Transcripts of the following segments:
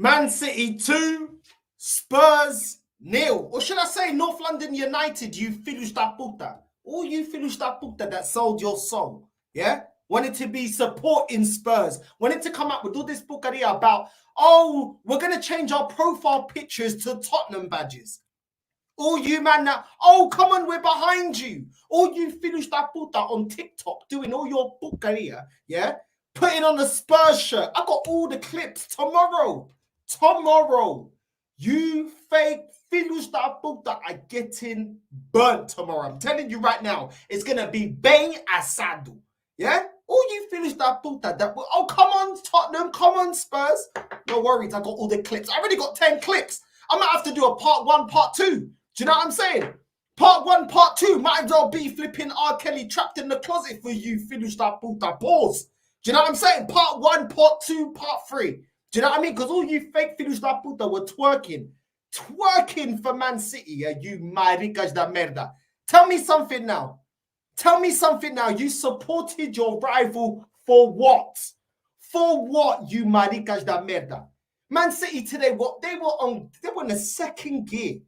Man City 2, Spurs 0. Or should I say North London United, you filhos da puta. All you filhos da puta that sold your soul, yeah? Wanted to be supporting Spurs. Wanted to come up with all this bucaria about, oh, we're going to change our profile pictures to Tottenham badges. All you man now, oh, come on, we're behind you. All you filhos da puta on TikTok doing all your bucaria, yeah? Putting on the Spurs shirt. I got all the clips tomorrow. You fake filhos da puta are getting burnt tomorrow. I'm telling you right now, it's going to be bem assado. Yeah? All you filhos da puta that will, oh, come on, Tottenham, come on, Spurs. No worries, I got all the clips. I already got 10 clips. I might have to do a part 1, part 2. Do you know what I'm saying? Part 1, part 2 might as well be flipping R. Kelly trapped in the closet for you filhos da puta. Pause. Do you know what I'm saying? Part 1, part 2, part 3. Do you know what I mean? Because all you fake filhos da puta were twerking for Man City, yeah, you maricas da merda. Tell me something now. You supported your rival for what? For what, you maricas da merda? Man City today, what they were in the second gear,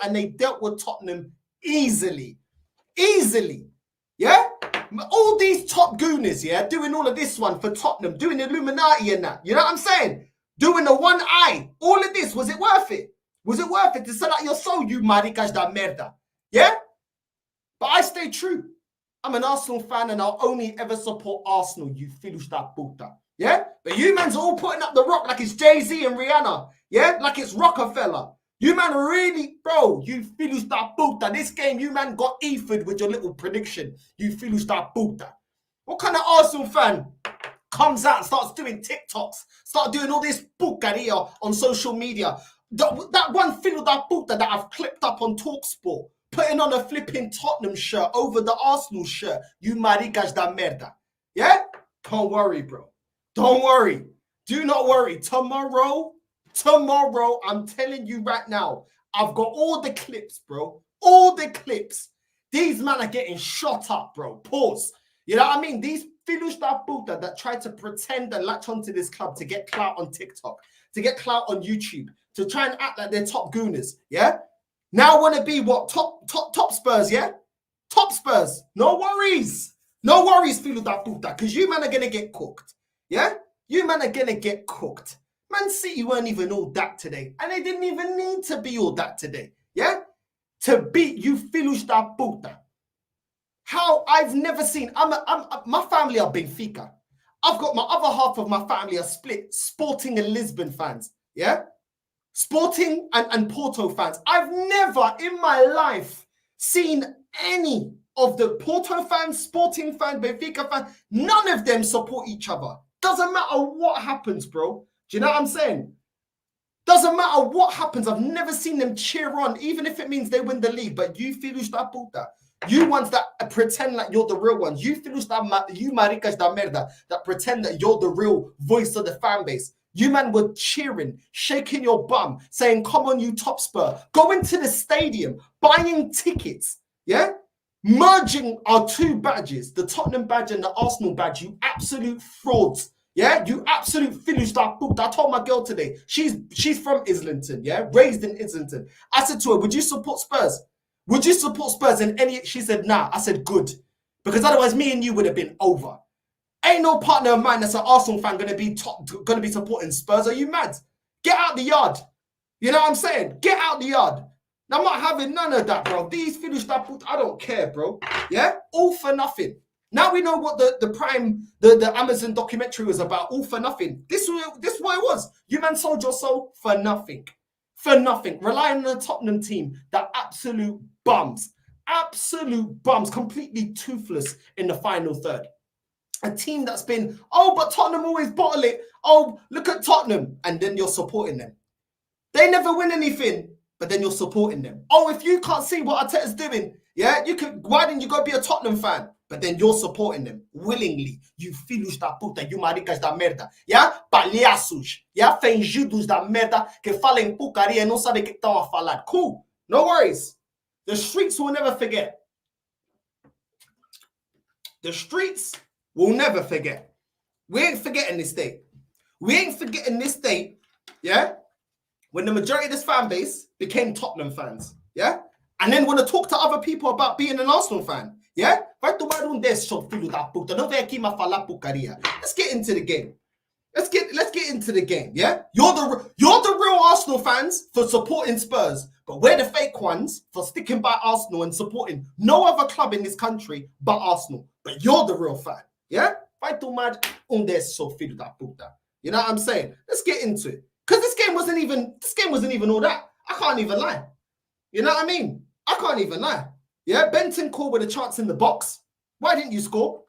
and they dealt with Tottenham easily, yeah. All these top gooners, yeah, doing all of this one for Tottenham, doing Illuminati and that. You know what I'm saying? Doing the one eye. All of this, was it worth it? Was it worth it to sell out your soul, you maricas da merda? Yeah? But I stay true. I'm an Arsenal fan and I'll only ever support Arsenal, you filhos da puta. Yeah? But you man's all putting up the rock like it's Jay-Z and Rihanna. Yeah? Like it's Rockefeller. You man really, bro, you filhos da puta. This game, you man got Eford with your little prediction. You filhos da puta. What kind of Arsenal fan comes out and starts doing TikToks, start doing all this bucaria on social media? That one filho da puta that I've clipped up on TalkSport, putting on a flipping Tottenham shirt over the Arsenal shirt. You maricas da merda. Yeah? Don't worry, bro. Don't worry. Do not worry. Tomorrow, I'm telling you right now, I've got all the clips, bro. All the clips. These men are getting shot up, bro. Pause. You know what I mean? These filhos da puta that try to pretend and latch onto this club to get clout on TikTok, to get clout on YouTube, to try and act like they're top gooners, yeah? Now want to be what? Top Spurs, yeah? Top Spurs. No worries. No worries, filho da puta, because you man are going to get cooked, yeah? You man are going to get cooked. Man City weren't even all that today, and they didn't even need to be all that today, yeah? To beat you filhos da puta. How I've never seen, my family are Benfica. I've got my other half of my family are split, Sporting and Lisbon fans, yeah? Sporting and Porto fans. I've never in my life seen any of the Porto fans, Sporting fans, Benfica fans, none of them support each other. Doesn't matter what happens, bro. Do you know what I'm saying? Doesn't matter what happens. I've never seen them cheer on, even if it means they win the league. But you filhos da puta, you ones that pretend like you're the real ones, you filhos da, you maricas da merda, that pretend that you're the real voice of the fan base. You man were cheering, shaking your bum, saying, come on, you top Spur. Going to the stadium, buying tickets, yeah? Merging our two badges, the Tottenham badge and the Arsenal badge, you absolute frauds. Yeah, you absolute filhos da puta. I told my girl today, she's from Islington, yeah? Raised in Islington. I said to her, would you support Spurs? Would you support Spurs in any? She said, nah. I said, good. Because otherwise me and you would have been over. Ain't no partner of mine that's an Arsenal fan gonna be supporting Spurs. Are you mad? Get out the yard. You know what I'm saying? Get out the yard. I'm not having none of that, bro. These filhos da puta, I don't care, bro. Yeah? All for nothing. Now we know what the Amazon documentary was about. All for nothing. This what it was. You man sold your soul for nothing. For nothing. Relying on the Tottenham team that absolute bums. Absolute bums. Completely toothless in the final third. A team that's been, oh, but Tottenham always bottle it. Oh, look at Tottenham. And then you're supporting them. They never win anything, but then you're supporting them. Oh, if you can't see what Arteta's doing, yeah, why didn't you go be a Tottenham fan? But then you're supporting them willingly. You filhos da puta, you maricas da merda. Yeah? Palhaços. Yeah? Fingidos da merda que falam porcaria e não sabem o que estão a falar. Cool. No worries. The streets will never forget. The streets will never forget. We ain't forgetting this day. We ain't forgetting this day yeah, when the majority of this fan base became Tottenham fans, yeah, and then want to talk to other people about being an Arsenal fan, yeah, let's get into the game. Let's get into the game, yeah? You're the real Arsenal fans for supporting Spurs, but we're the fake ones for sticking by Arsenal and supporting no other club in this country but Arsenal. But you're the real fan, yeah? You know what I'm saying? Let's get into it. Because this game wasn't even all that. I can't even lie. You know what I mean? I can't even lie. Yeah, Benton called with a chance in the box. Why didn't you score?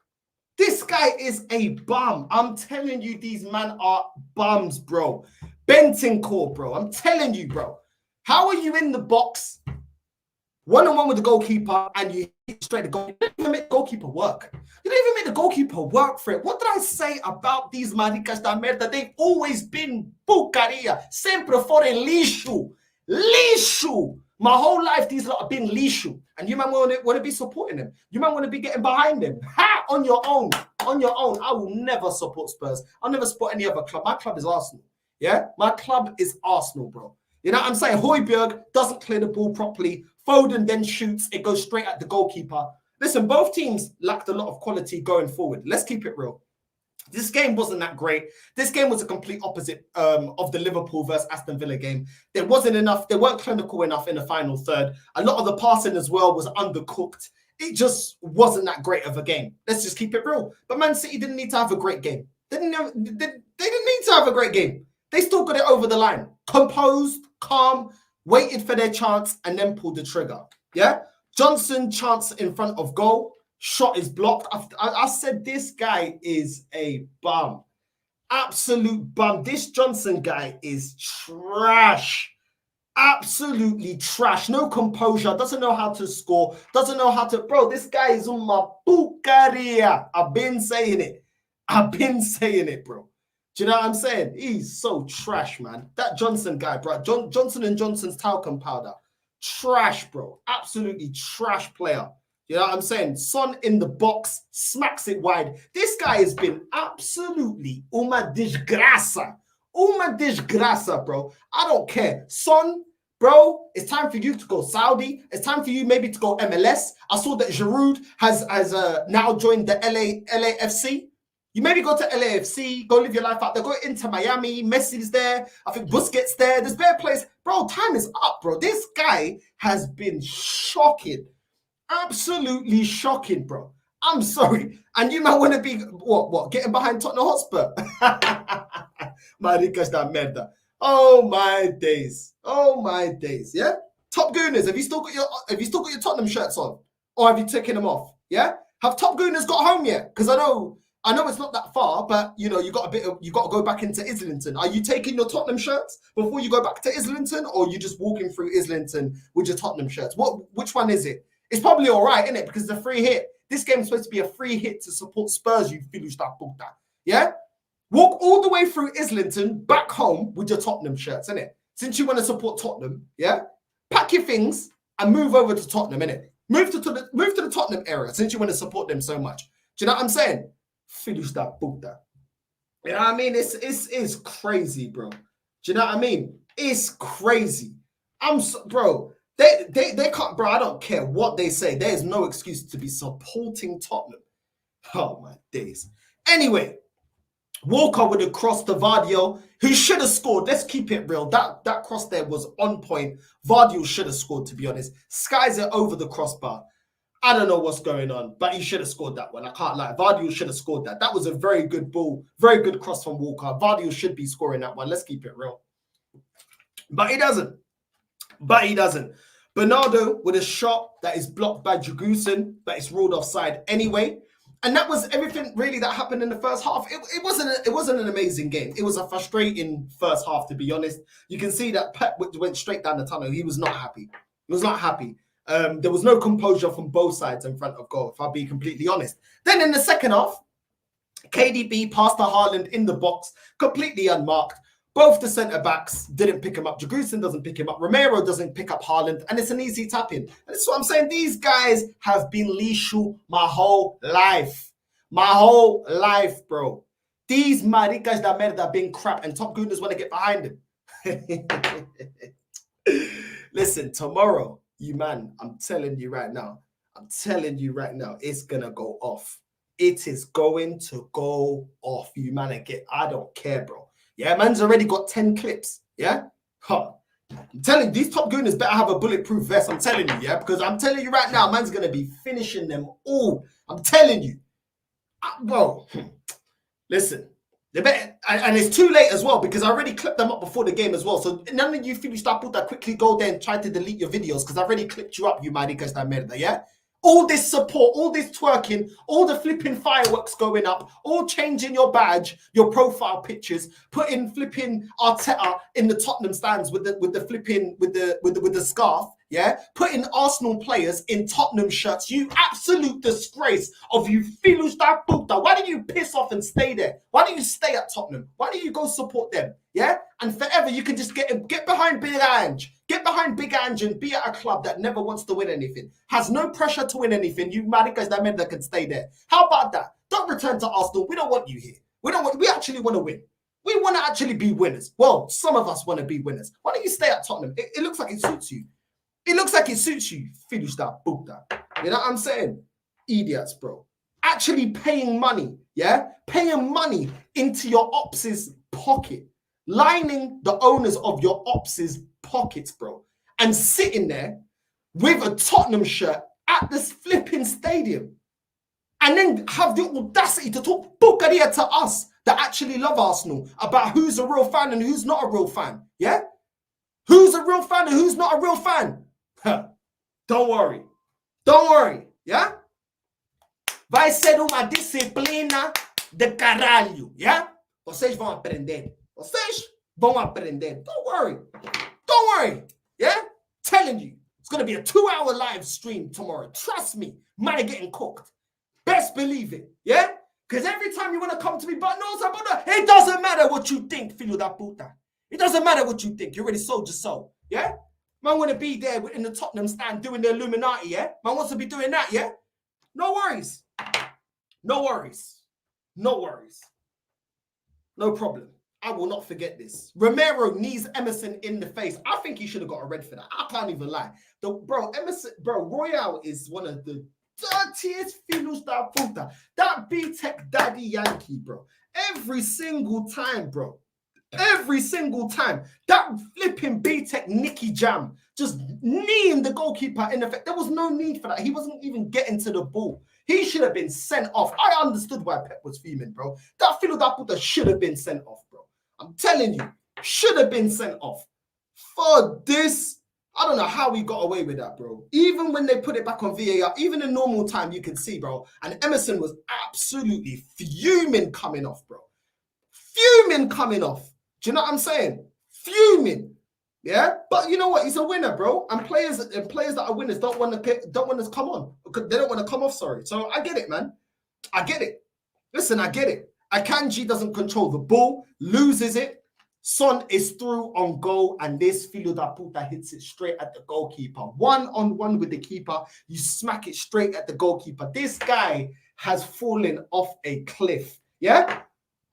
This guy is a bum. I'm telling you, these men are bums, bro. Bentoncourt, bro. I'm telling you, bro. How are you in the box, one-on-one with the goalkeeper, and you hit straight the goal? You don't even make the goalkeeper work. You don't even make the goalkeeper work for it. What did I say about these maricas da merda? They've always been bucaria. Sempre foram lixo. Lixo. My whole life, these lot have been lixo. And you man want to be supporting them. You man want to be getting behind them. Ha! On your own. On your own. I will never support Spurs. I'll never support any other club. My club is Arsenal. Yeah? My club is Arsenal, bro. You know what I'm saying? Højbjerg doesn't clear the ball properly. Foden then shoots. It goes straight at the goalkeeper. Listen, both teams lacked a lot of quality going forward. Let's keep it real. This game wasn't that great. This game was a complete opposite of the Liverpool versus Aston Villa game. There wasn't enough. They weren't clinical enough in the final third. A lot of the passing as well was undercooked. It just wasn't that great of a game. Let's just keep it real. But Man City didn't need to have a great game. They didn't need to have a great game. They still got it over the line. Composed, calm, waited for their chance, and then pulled the trigger. Yeah? Johnson chance in front of goal. Shot is blocked. I said this guy is a bum. Absolute bum. This Johnson guy is trash. Absolutely trash. No composure. Doesn't know how to score. Doesn't know how to... Bro, this guy is on my bucaria. I've been saying it. I've been saying it, bro. Do you know what I'm saying? He's so trash, man. That Johnson guy, bro. Johnson & Johnson's talcum powder. Trash, bro. Absolutely trash player. You know what I'm saying? Son in the box, smacks it wide. This guy has been absolutely uma disgraça. Uma disgraça, bro. I don't care. Son, bro, it's time for you to go Saudi. It's time for you maybe to go MLS. I saw that Giroud has now joined the LAFC. You maybe go to LAFC, go live your life out there, go into Miami, Messi's there, I think Busquets there, there's better players. Bro, time is up, bro. This guy has been shocking. Absolutely shocking, bro. I'm sorry. And you might want to be, what, getting behind Tottenham Hotspur? Maricas da merda. Oh my days. Oh my days, yeah? Top Gooners, have you still got your Tottenham shirts on? Or have you taken them off? Yeah? Have Top Gooners got home yet? Because I know it's not that far, but you know, you got to go back into Islington. Are you taking your Tottenham shirts before you go back to Islington, or are you just walking through Islington with your Tottenham shirts? Which one is it? It's probably all right, isn't it? Because it's a free hit. This game's supposed to be a free hit to support Spurs, you filhos da puta. Yeah? Walk all the way through Islington, back home with your Tottenham shirts, innit? Since you want to support Tottenham, yeah? Pack your things and move over to Tottenham, innit? Move to the Tottenham area since you want to support them so much. Do you know what I'm saying? Filhos da puta. You know what I mean? It's crazy, bro. Do you know what I mean? It's crazy. Bro. They can't, bro. I don't care what they say. There's no excuse to be supporting Tottenham. Oh my days. Anyway, Walker with a cross to Vardio, who should have scored. Let's keep it real. That cross there was on point. Vardio should have scored, to be honest. Skies it over the crossbar. I don't know what's going on, but he should have scored that one. I can't lie. Vardio should have scored that. That was a very good ball. Very good cross from Walker. Vardio should be scoring that one. Let's keep it real. But he doesn't. Bernardo with a shot that is blocked by Dragusin, but it's ruled offside anyway. And that was everything really that happened in the first half. It wasn't an amazing game. It was a frustrating first half, to be honest. You can see that Pep went straight down the tunnel. He was not happy. He was not happy. There was no composure from both sides in front of goal, if I'll be completely honest. Then in the second half, KDB passed to Haaland in the box, completely unmarked. Both the centre-backs didn't pick him up. Jagusin doesn't pick him up. Romero doesn't pick up Haaland. And it's an easy tap-in. And that's what I'm saying. These guys have been lixo my whole life. My whole life, bro. These maricas da merda have been crap. And Top Gooners want to get behind him. Listen, tomorrow, I'm telling you right now, it's gonna go off. It is going to go off. You man, I don't care, bro. Yeah, man's already got 10 clips. Yeah? Huh. I'm telling you, these top gooners better have a bulletproof vest. I'm telling you, yeah? Because I'm telling you right now, man's gonna be finishing them all. I'm telling you. Bro, listen. They better, and it's too late as well because I already clipped them up before the game as well. So none of you finish that put that quickly go there and try to delete your videos because I've already clipped you up, you maricas da merda, yeah? All this support, all this twerking, all the flipping fireworks going up, all changing your badge, your profile pictures, putting flipping Arteta in the Tottenham stands with the flipping with the scarf, yeah, putting Arsenal players in Tottenham shirts. You absolute disgrace of you filhos da puta. Why don't you piss off and stay there? Why don't you stay at Tottenham? Why don't you go support them? Yeah, and forever you can just get behind Big Ange. Get behind Big Ange and be at a club that never wants to win anything, has no pressure to win anything. You maricas that men that can stay there. How about that? Don't return to Arsenal. We don't want you here. We actually want to win. We want to actually be winners. Well, some of us want to be winners. Why don't you stay at Tottenham? It looks like it suits you. It looks like it suits you. Finish that book that. You know what I'm saying? Idiots, bro. Actually paying money, yeah? Paying money into your ops' pocket. Lining the owners of your ops' pockets, bro. And sitting there with a Tottenham shirt at this flipping stadium. And then have the audacity to talk bucaria to us that actually love Arsenal about who's a real fan and who's not a real fan, yeah? Who's a real fan and who's not a real fan? Don't worry. Don't worry, yeah? Vai ser uma disciplina de caralho, yeah? Vocês vão aprender. Vocês vão aprender. Don't worry. Don't worry, yeah? Telling you. It's going to be a 2-hour live stream tomorrow. Trust me. Man getting cooked. Best believe it, yeah? Because every time you want to come to me, but no, it doesn't matter what you think, filho da puta. It doesn't matter what you think. You already sold your soul, yeah? Man want to be there in the Tottenham stand doing the Illuminati, yeah? Man wants to be doing that, yeah? No worries. No worries. No worries. No problem. I will not forget this. Romero knees Emerson in the face. I think he should have got a red for that. I can't even lie. Royale is one of the dirtiest filhos da puta. That B-Tech daddy Yankee, bro. Every single time, bro. Every single time. That flipping B-Tech Nicky Jam just kneeing the goalkeeper in effect. There was no need for that. He wasn't even getting to the ball. He should have been sent off. I understood why Pep was fuming, bro. That filo da puta should have been sent off, bro. I'm telling you, should have been sent off. For this, I don't know how we got away with that, bro. Even when they put it back on VAR, even in normal time, you can see, bro. And Emerson was absolutely fuming coming off, bro. Fuming coming off. Do you know what I'm saying? Fuming. Yeah, but you know what? He's a winner, bro. And players that are winners don't want to come on. They don't want to come off. Sorry. So I get it, man. I get it. Listen, I get it. Akanji doesn't control the ball, loses it. Son is through on goal, and this filo da puta hits it straight at the goalkeeper. 1-on-1 with the keeper, you smack it straight at the goalkeeper. This guy has fallen off a cliff. Yeah,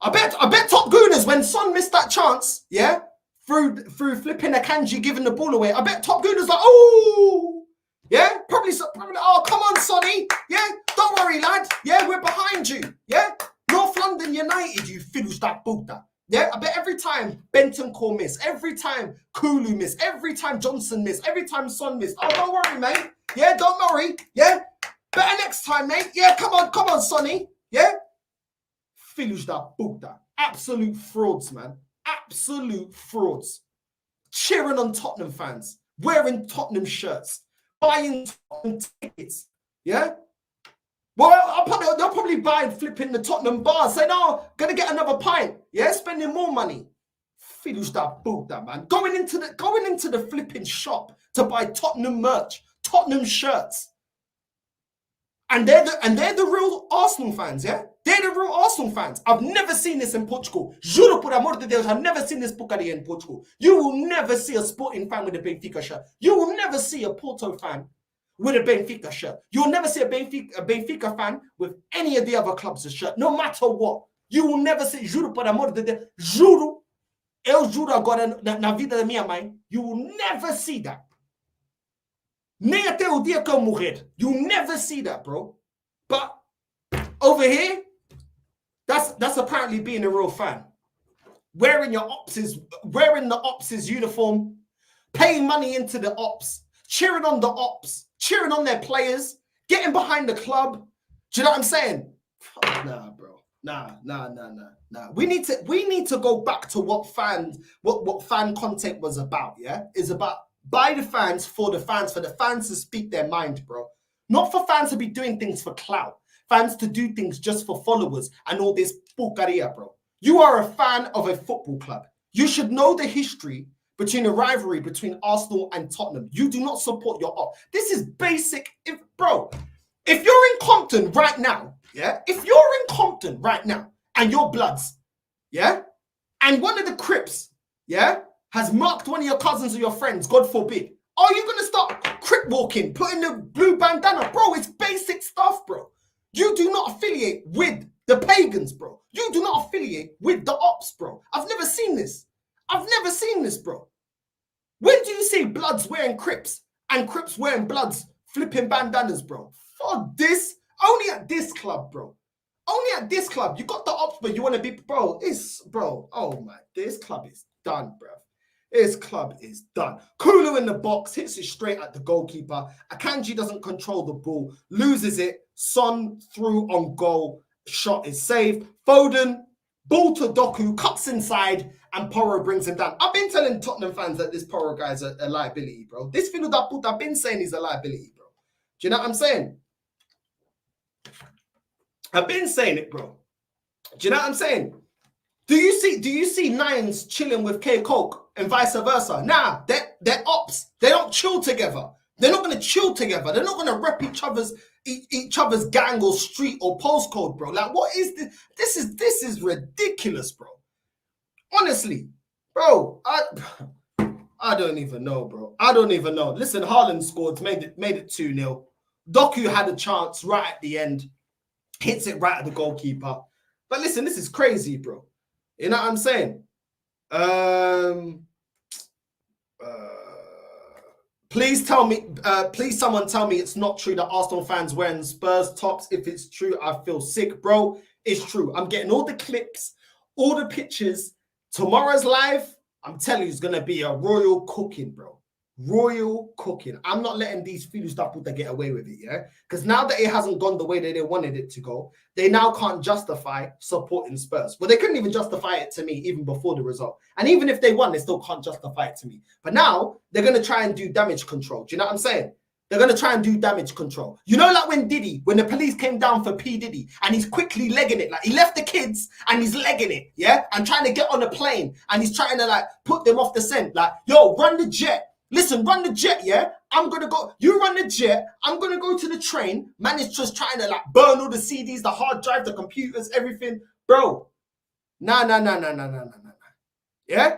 I bet top gooners when Son missed that chance. Yeah. Through flipping Akanji giving the ball away. I bet top gooners like, oh, yeah, probably, oh, come on, Sonny. Yeah, don't worry, lad. Yeah, we're behind you. Yeah, North London United, you filhos da puta. Yeah, I bet every time Bentancur miss, every time Kulu miss, every time Johnson miss, every time Son miss. Oh, don't worry, mate. Yeah, don't worry. Yeah, better next time, mate. Yeah, come on, Sonny. Yeah, filhos da puta. Absolute frauds, man. Absolute frauds. Cheering on Tottenham fans, wearing Tottenham shirts, buying Tottenham tickets. Yeah? Well, they'll probably buy flipping the Tottenham bars, saying, "Oh, gonna get another pint." Yeah, spending more money. Filhos da puta, man. Going into the flipping shop to buy Tottenham merch, Tottenham shirts. And they're the real Arsenal fans, yeah? They're the real Arsenal fans. I've never seen this in Portugal. Juro por amor de Deus, I've never seen this porcaria in Portugal. You will never see a Sporting fan with a Benfica shirt. You will never see a Porto fan with a Benfica shirt. You'll never see a Benfica fan with any of the other clubs' shirt, no matter what. You will never see, juro por amor de Deus, juro, eu juro agora na vida da minha mãe, you will never see that. Nem até o dia que eu morrer. You'll never see that, bro. But over here, that's apparently being a real fan. Wearing the ops' uniform, paying money into the ops, cheering on the ops, cheering on their players, getting behind the club. Do you know what I'm saying? Nah, bro. Nah. We need to go back to what fan content was about, yeah? It's about by the fans, for the fans to speak their mind, bro. Not for fans to be doing things for clout. Fans to do things just for followers and all this porcaria, bro. You are a fan of a football club. You should know the history between the rivalry between Arsenal and Tottenham. You do not support your op. This is basic, bro. If you're in Compton right now, yeah? If you're in Compton right now and you're Bloods, yeah? And one of the Crips, yeah, has marked one of your cousins or your friends, God forbid, are you going to start Crip walking, putting the blue bandana? Bro, it's basic stuff, bro. You do not affiliate with the pagans, bro. You do not affiliate with the ops, bro. I've never seen this. Bro. When do you see Bloods wearing Crips and Crips wearing Bloods flipping bandanas, bro? For this, only at this club, bro. Only at this club. You got the ops, but you want to be, bro. Oh my, this club is done, bro. This club is done. Kulu in the box, hits it straight at the goalkeeper. Akanji doesn't control the ball, loses it. Son through on goal, shot is saved. Foden, ball to Doku, cuts inside, and Porro brings him down. I've been telling Tottenham fans that this Porro guy's a liability, bro. This Filo da Puta, I've been saying he's a liability, bro. Do you know what I'm saying? I've been saying it, bro. Do you know what I'm saying? Do you see Nines chilling with K Coke and vice versa? Nah, they're ops. They don't chill together. They're not gonna chill together. They're not gonna rep each other's gang or street or postcode, bro. Like, what is this? This is ridiculous, bro. Honestly, bro, I don't even know, bro. I don't even know. Listen, Haaland scored, made it 2-0. Doku had a chance right at the end, hits it right at the goalkeeper. But listen, this is crazy, bro. You know what I'm saying? Please someone tell me it's not true that Arsenal fans wearing Spurs tops. If it's true, I feel sick, bro. It's true. I'm getting all the clips, all the pictures. Tomorrow's live, I'm telling you, it's going to be a royal cooking, bro. Royal cooking. I'm not letting these Filu stuff get away with it, yeah? Because now that it hasn't gone the way that they wanted it to go, they now can't justify supporting Spurs. Well, they couldn't even justify it to me even before the result. And even if they won, they still can't justify it to me. But now they're going to try and do damage control. Do you know what I'm saying? They're going to try and do damage control. You know, like when the police came down for P. Diddy and he's quickly legging it. Like, he left the kids and he's legging it, yeah? And trying to get on a plane and he's trying to, like, put them off the scent. Like, yo, run the jet. Listen, run the jet, yeah? I'm going to go. You run the jet. I'm going to go to the train. Man is just trying to, like, burn all the CDs, the hard drive, the computers, everything. Bro, nah. Yeah?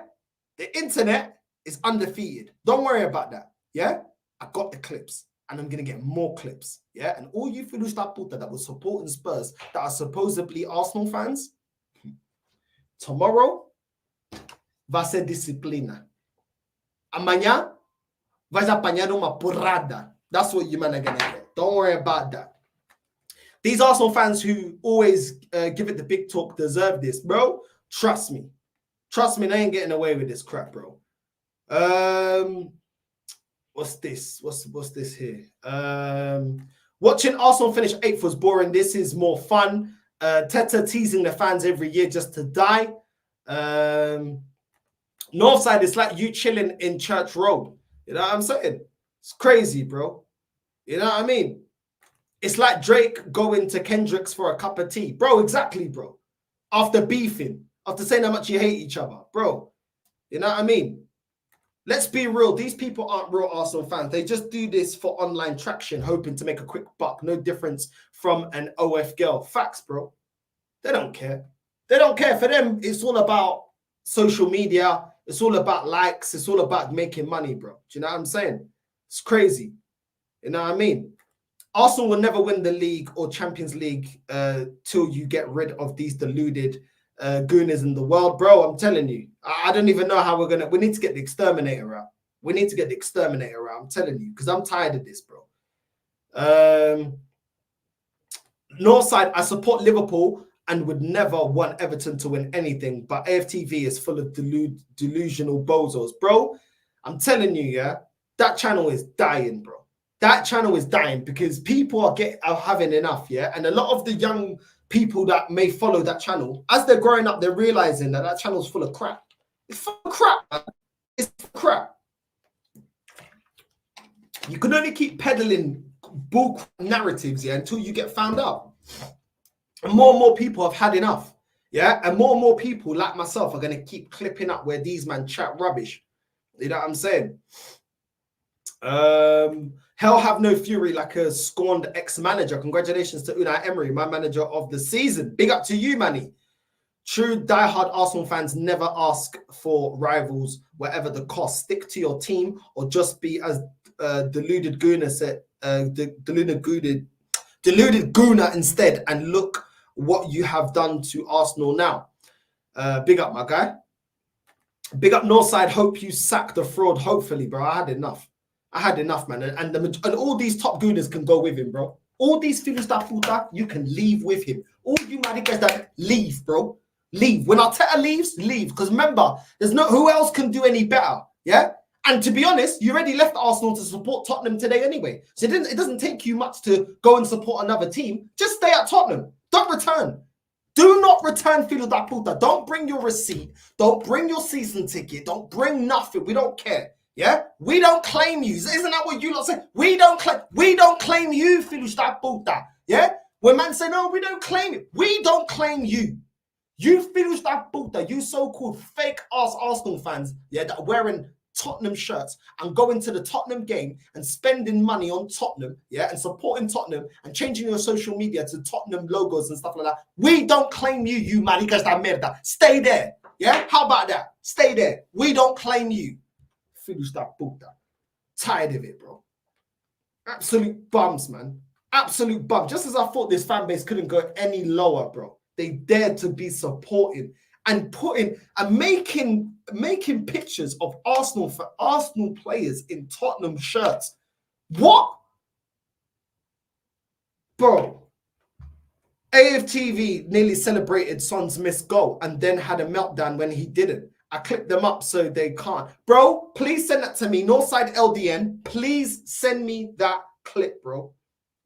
The internet is undefeated. Don't worry about that, yeah? I got the clips, and I'm going to get more clips, yeah? And all you Filusta Puta that were supporting Spurs, that are supposedly Arsenal fans, tomorrow, va ser disciplina. Amanhã, vais apanhar uma porrada. That's what you man are going to get. Don't worry about that. These Arsenal fans who always give it the big talk deserve this, bro. Trust me. Trust me, they ain't getting away with this crap, bro. What's this? What's this here? Watching Arsenal finish 8th was boring. This is more fun. Teta teasing the fans every year just to die. Northside, it's like you chilling in Church Road. You know what I'm saying? It's crazy, bro. You know what I mean? It's like Drake going to Kendrick's for a cup of tea. Bro, exactly, bro. After beefing, after saying how much you hate each other. Bro, you know what I mean? Let's be real. These people aren't real Arsenal fans. They just do this for online traction, hoping to make a quick buck. No difference from an OF girl. Facts, bro. They don't care. They don't care. For them, it's all about social media. It's all about likes. It's all about making money, bro. Do you know what I'm saying? It's crazy. You know what I mean? Arsenal will never win the league or Champions League till you get rid of these deluded gooners in the world, bro. I'm telling you, I don't even know how we're gonna. We need to get the exterminator out. We need to get the exterminator out. I'm telling you, because I'm tired of this, bro. Northside, I support Liverpool and would never want Everton to win anything, but AFTV is full of delusional bozos, bro. I'm telling you, yeah, that channel is dying, bro. That channel is dying because people are having enough, yeah. And a lot of the young people that may follow that channel, as they're growing up, they're realizing that that channel's full of crap. It's full of crap, man. It's crap. You can only keep peddling bull narratives, yeah, until you get found out. And more people have had enough, yeah. And more people like myself are gonna keep clipping up where these man chat rubbish. You know what I'm saying? Hell have no fury like a scorned ex-manager. Congratulations to Unai Emery, my manager of the season. Big up to you, Manny. True diehard Arsenal fans never ask for rivals, whatever the cost. Stick to your team or just be as deluded gooner said. Deluded gooner instead, and look what you have done to Arsenal now. Big up, my guy. Big up Northside. Hope you sack the fraud. Hopefully, bro. I had enough. I had enough, man. And all these top gooners can go with him, bro. All these filhos da puta, you can leave with him. All you maricas that leave, bro. Leave. When Arteta leaves, leave. Because remember, there's no who else can do any better. Yeah. And to be honest, you already left Arsenal to support Tottenham today anyway. So it doesn't take you much to go and support another team. Just stay at Tottenham. Don't return. Do not return, filho da puta. Don't bring your receipt. Don't bring your season ticket. Don't bring nothing. We don't care. Yeah? We don't claim you. Isn't that what you lot say? We don't claim you, filho da puta. Yeah? When man say, no, we don't claim it. We don't claim you. You filhos da puta, you so-called fake-ass Arsenal fans, yeah, that are wearing Tottenham shirts and going to the Tottenham game and spending money on Tottenham, yeah, and supporting Tottenham and changing your social media to Tottenham logos and stuff like that. We don't claim you, you maricas da merda. Stay there, yeah? How about that? Stay there. We don't claim you. Filhos da puta. Tired of it, bro. Absolute bums, man. Absolute bum. Just as I thought this fan base couldn't go any lower, bro. They dared to be supporting and putting and making pictures of Arsenal for Arsenal players in Tottenham shirts. What? Bro. AFTV nearly celebrated Son's missed goal and then had a meltdown when he didn't. I clipped them up so they can't. Bro, please send that to me. NorthsideLDN, please send me that clip, bro.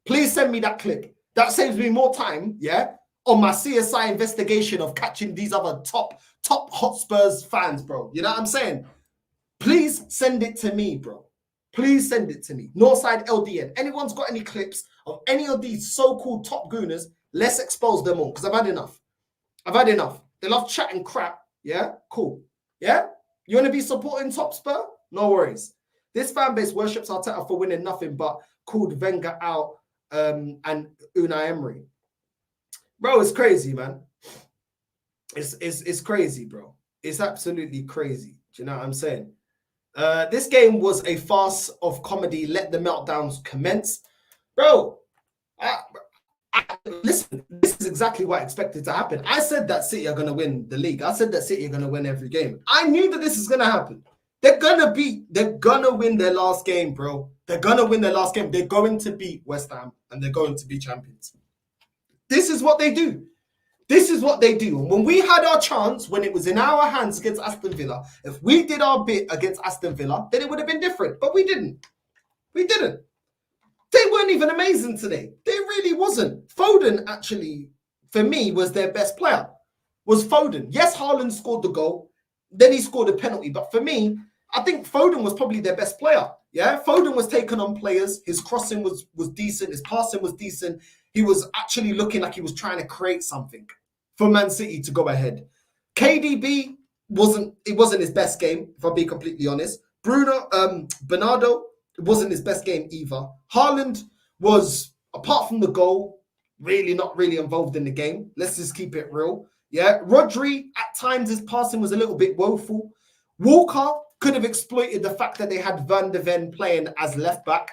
Please send me that clip. That saves me more time, yeah, on my CSI investigation of catching these other top Hotspurs fans, bro. You know what I'm saying? Please send it to me, bro. Please send it to me. NorthsideLDN. Anyone's got any clips of any of these so-called top gooners, let's expose them all because I've had enough. I've had enough. They love chatting crap. Yeah? Cool. Yeah? You want to be supporting Top Spur? No worries. This fan base worships Arteta for winning nothing but called Wenger out and Unai Emery. Bro, it's crazy, man. It's crazy, bro. It's absolutely crazy. Do you know what I'm saying? This game was a farce of comedy. Let the meltdowns commence. Bro, listen, this is exactly what I expected to happen. I said that City are going to win the league. I said that City are going to win every game. I knew that this is going to happen. They're going to win their last game, bro. They're going to win their last game. They're going to beat West Ham and they're going to be champions. This is what they do. This is what they do. And when we had our chance, when it was in our hands against Aston Villa, if we did our bit against Aston Villa, then it would have been different. But we didn't. We didn't. They weren't even amazing today. They really wasn't. Foden, actually, for me, was their best player. Was Foden. Yes, Haaland scored the goal. Then he scored a penalty. But for me, I think Foden was probably their best player. Yeah, Foden was taking on players. His crossing was decent. His passing was decent. He was actually looking like he was trying to create something for Man City to go ahead. KDB wasn't his best game, if I'll be completely honest. Bernardo, it wasn't his best game either. Haaland was, apart from the goal, not really involved in the game. Let's just keep it real. Yeah, Rodri, at times his passing was a little bit woeful. Walker could have exploited the fact that they had Van de Ven playing as left back.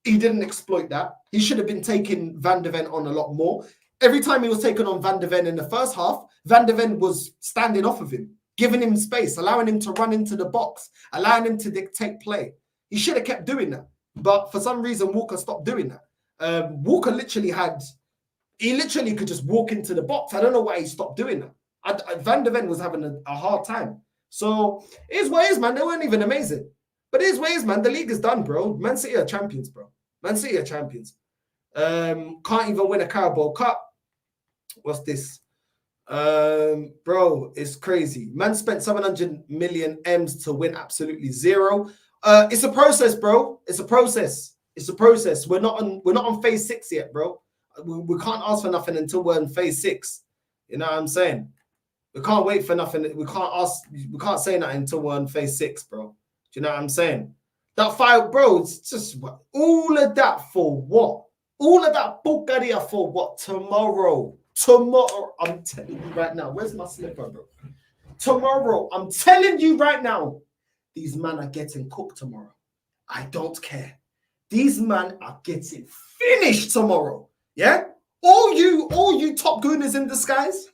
He didn't exploit that. He should have been taking Van de Ven on a lot more. Every time he was taking on Van de Ven in the first half, Van de Ven was standing off of him, giving him space, allowing him to run into the box, allowing him to dictate play. He should have kept doing that. But for some reason, Walker stopped doing that. Walker literally could just walk into the box. I don't know why he stopped doing that. Van de Ven was having a hard time. So it is what it is, man. They weren't even amazing. But it is what it is, man. The league is done, bro. Man City are champions, bro. Man City are champions. Can't even win a Carabao Cup. What's this? Bro, it's crazy. Man spent 700 million M's to win absolutely zero. It's a process, bro. It's a process. It's a process. We're not on phase 6 yet, bro. We can't ask for nothing until we're in phase 6. You know what I'm saying? We can't wait for nothing. We can't say nothing until we're in phase 6, bro. Do you know what I'm saying? That file, bro, it's just all of that for what? All of that Bulgaria for what? Tomorrow, I'm telling you right now. Where's my slipper, bro? Tomorrow, I'm telling you right now. These men are getting cooked tomorrow. I don't care. These men are getting finished tomorrow. Yeah? All you top gooners in disguise.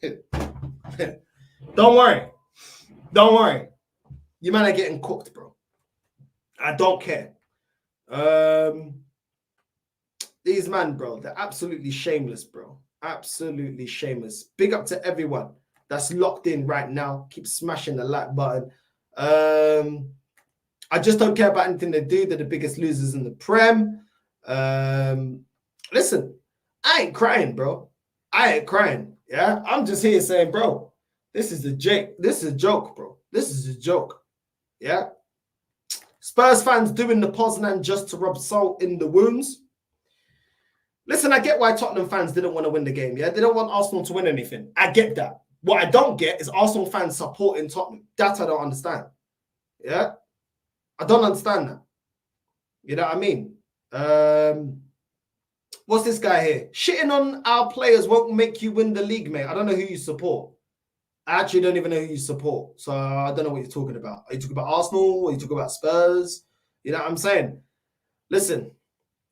Don't worry. Don't worry. You men are getting cooked, bro. I don't care. These men, bro, they're absolutely shameless, bro. Absolutely shameless. Big up to everyone that's locked in right now. Keep smashing the like button. I just don't care about anything they do. They're the biggest losers in the Prem. Listen, I ain't crying, bro. I ain't crying. Yeah, I'm just here saying, bro, this is a joke. This is a joke, bro. This is a joke. Yeah. Spurs fans doing the Poznan just to rub salt in the wounds. Listen, I get why Tottenham fans didn't want to win the game. Yeah, they don't want Arsenal to win anything. I get that. What I don't get is Arsenal fans supporting Tottenham. That I don't understand. Yeah, I don't understand that. You know what I mean? What's this guy here? Shitting on our players won't make you win the league, mate. I don't know who you support. I actually don't even know who you support. So I don't know what you're talking about. Are you talking about Arsenal? Are you talking about Spurs? You know what I'm saying? Listen,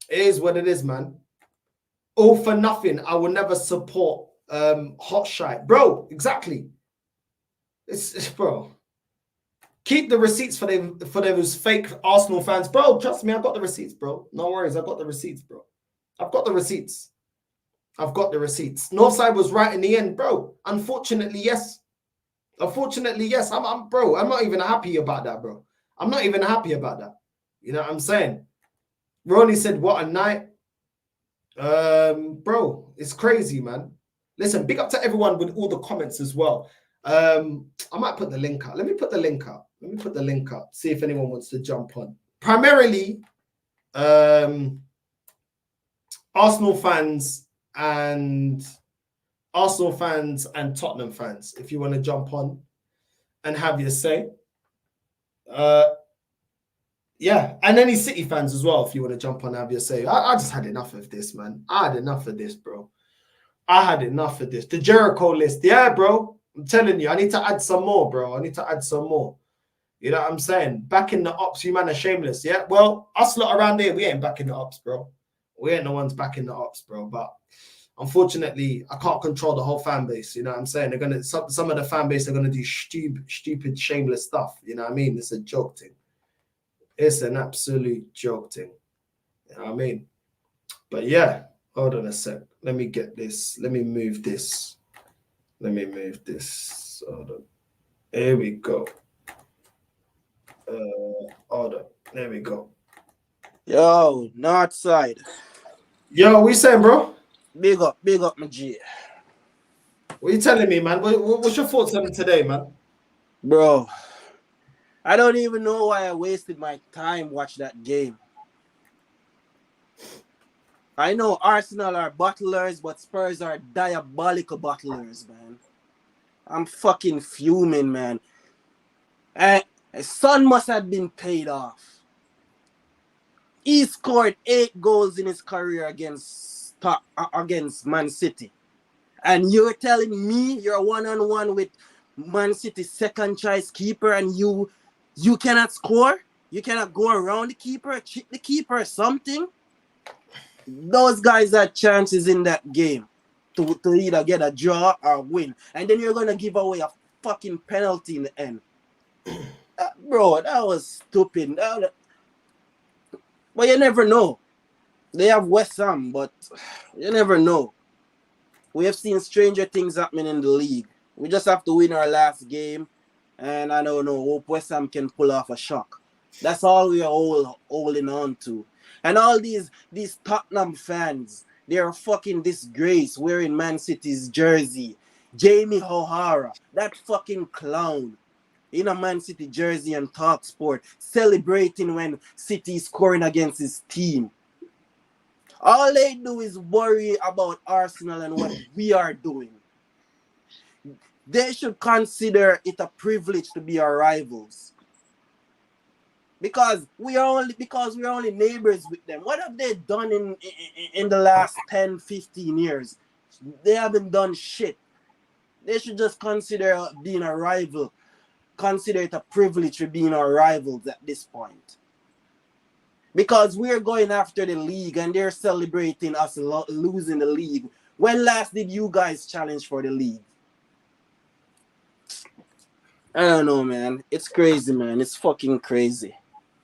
it is what it is, man. All for nothing. I will never support hot shite. Bro, exactly. It's bro. Keep the receipts for those fake Arsenal fans. Bro, trust me, I got the receipts, bro. No worries, I got the receipts, bro. I've got the receipts. I've got the receipts. Northside was right in the end, bro. Unfortunately, yes. Unfortunately, yes. I'm not even happy about that, bro. I'm not even happy about that. You know what I'm saying? Ronnie said, what a night. Bro, it's crazy, man. Listen, big up to everyone with all the comments as well. I might put the link up. Let me put the link up. See if anyone wants to jump on. Primarily, Arsenal fans and Tottenham fans, if you want to jump on and have your say. Yeah, and any City fans as well, if you want to jump on and have your say. I just had enough of this, man. I had enough of this, bro. I had enough of this. The Jericho list. Yeah, bro. I'm telling you, I need to add some more, bro. I need to add some more. You know what I'm saying? Back in the ops, you man are shameless, yeah? Well, us lot around here, we ain't back in the ops, bro. We ain't the ones back in the ops, bro. But unfortunately, I can't control the whole fan base. You know what I'm saying? They're gonna some of the fan base are gonna do stupid, shameless stuff. You know what I mean? It's a joke thing. It's an absolute joke thing. You know what I mean? But yeah, hold on a sec. Let me get this. Let me move this. Hold on. Here we go. Hold on. There we go. Yo, Northside. Yo, what you saying, bro? Big up, my G. What you telling me, man? What's your thoughts on it today, man? Bro, I don't even know why I wasted my time watching that game. I know Arsenal are bottlers, but Spurs are diabolical bottlers, man. I'm fucking fuming, man. His son must have been paid off. He scored 8 goals in his career against Man City. And you're telling me you're one-on-one with Man City's second choice keeper and you cannot score? You cannot go around the keeper, chip the keeper or something? Those guys had chances in that game. to either get a draw or win. And then you're going to give away a fucking penalty in the end. Bro, that was stupid. But you never know. They have West Ham, but you never know. We have seen stranger things happening in the league. We just have to win our last game. And I don't know, hope West Ham can pull off a shock. That's all we are all holding on to. And all these Tottenham fans, they're a fucking disgrace wearing Man City's jersey. Jamie O'Hara, that fucking clown, in a Man City jersey and talk sport, celebrating when City is scoring against his team. All they do is worry about Arsenal and what we are doing. They should consider it a privilege to be our rivals. Because we are only neighbors with them. What have they done in the last 10, 15 years? They haven't done shit. They should just consider being a rival. Consider it a privilege to being our rivals at this point. Because we're going after the league and they're celebrating us losing the league. When last did you guys challenge for the league? I don't know, man. It's crazy, man. It's fucking crazy.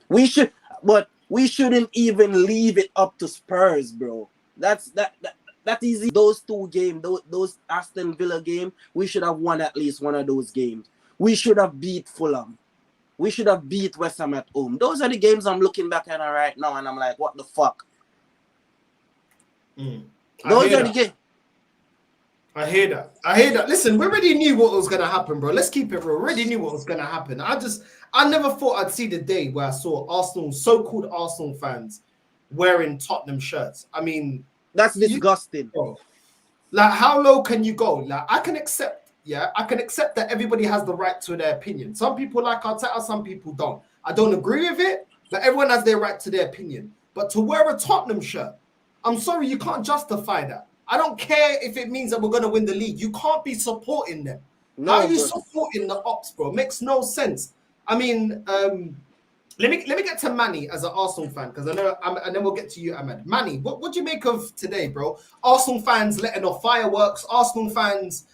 We shouldn't even leave it up to Spurs, bro. That easy. Those two games, those Aston Villa game, we should have won at least one of those games. We should have beat Fulham. We should have beat West Ham at home. Those are the games I'm looking back at right now, and I'm like, what the fuck? Those are the games. I hear that. Listen, we already knew what was going to happen, bro. Let's keep it real. We already knew what was going to happen. I never thought I'd see the day where I saw so-called Arsenal fans wearing Tottenham shirts. I mean, that's disgusting. Like, how low can you go? Like, I can accept that everybody has the right to their opinion. Some people like Arteta, some people don't. I don't agree with it, but everyone has their right to their opinion. But to wear a Tottenham shirt, I'm sorry, you can't justify that. I don't care if it means that we're going to win the league. You can't be supporting them. No, how are you supporting the ops, bro? Makes no sense. I mean, let me get to Manny as an Arsenal fan, because I know, and then we'll get to you, Ahmad. Manny, what do you make of today, bro? Arsenal fans letting off fireworks, Arsenal fans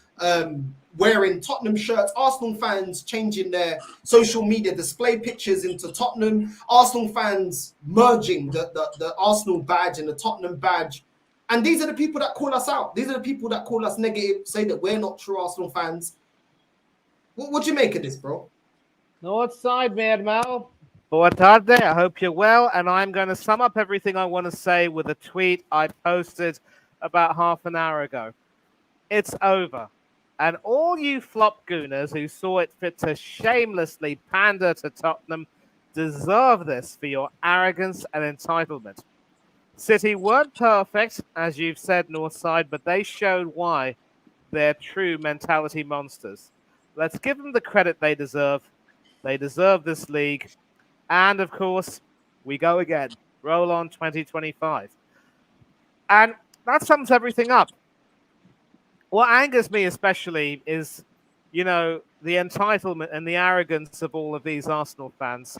wearing Tottenham shirts, Arsenal fans changing their social media display pictures into Tottenham, Arsenal fans merging the Arsenal badge and the Tottenham badge. And these are the people that call us out. These are the people that call us negative, say that we're not true Arsenal fans. What do you make of this, bro? Northside, Mad Mal. Boa tarde. I hope you're well. And I'm going to sum up everything I want to say with a tweet I posted about half an hour ago. It's over. And all you flop gooners who saw it fit to shamelessly pander to Tottenham deserve this for your arrogance and entitlement. City weren't perfect, as you've said, Northside, but they showed why they're true mentality monsters. Let's give them the credit they deserve. They deserve this league. And, of course, we go again. Roll on 2025. And that sums everything up. What angers me especially is, the entitlement and the arrogance of all of these Arsenal fans,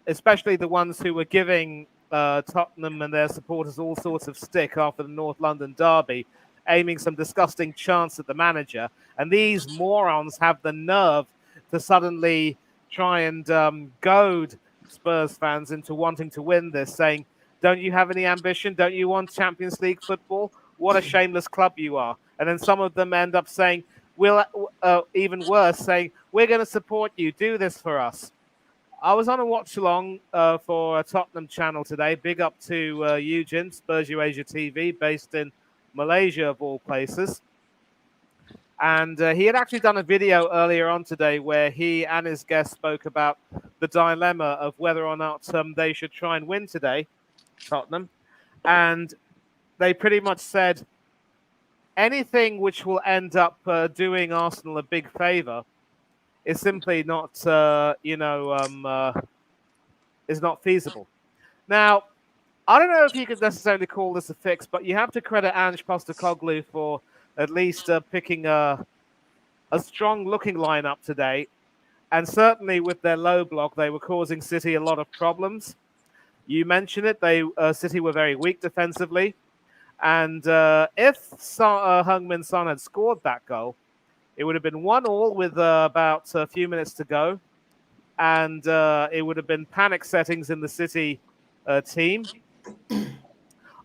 especially the ones who were giving Tottenham and their supporters all sorts of stick after the North London derby, aiming some disgusting chants at the manager. And these morons have the nerve to suddenly try and goad Spurs fans into wanting to win this, saying, don't you have any ambition? Don't you want Champions League football? What a shameless club you are. And then some of them end up saying, even worse, saying, we're going to support you. Do this for us. I was on a watch-along for a Tottenham channel today. Big up to Eugene, Spurs Asia TV, based in Malaysia, of all places. And he had actually done a video earlier on today where he and his guest spoke about the dilemma of whether or not they should try and win today, Tottenham. And they pretty much said anything which will end up doing Arsenal a big favour is simply not, is not feasible. Now, I don't know if you could necessarily call this a fix, but you have to credit Ange Postecoglou for at least picking a strong-looking lineup today. And certainly with their low block, they were causing City a lot of problems. You mentioned it. City were very weak defensively. And if Heung-min Son had scored that goal, it would have been 1-1 with about a few minutes to go. And it would have been panic settings in the City team.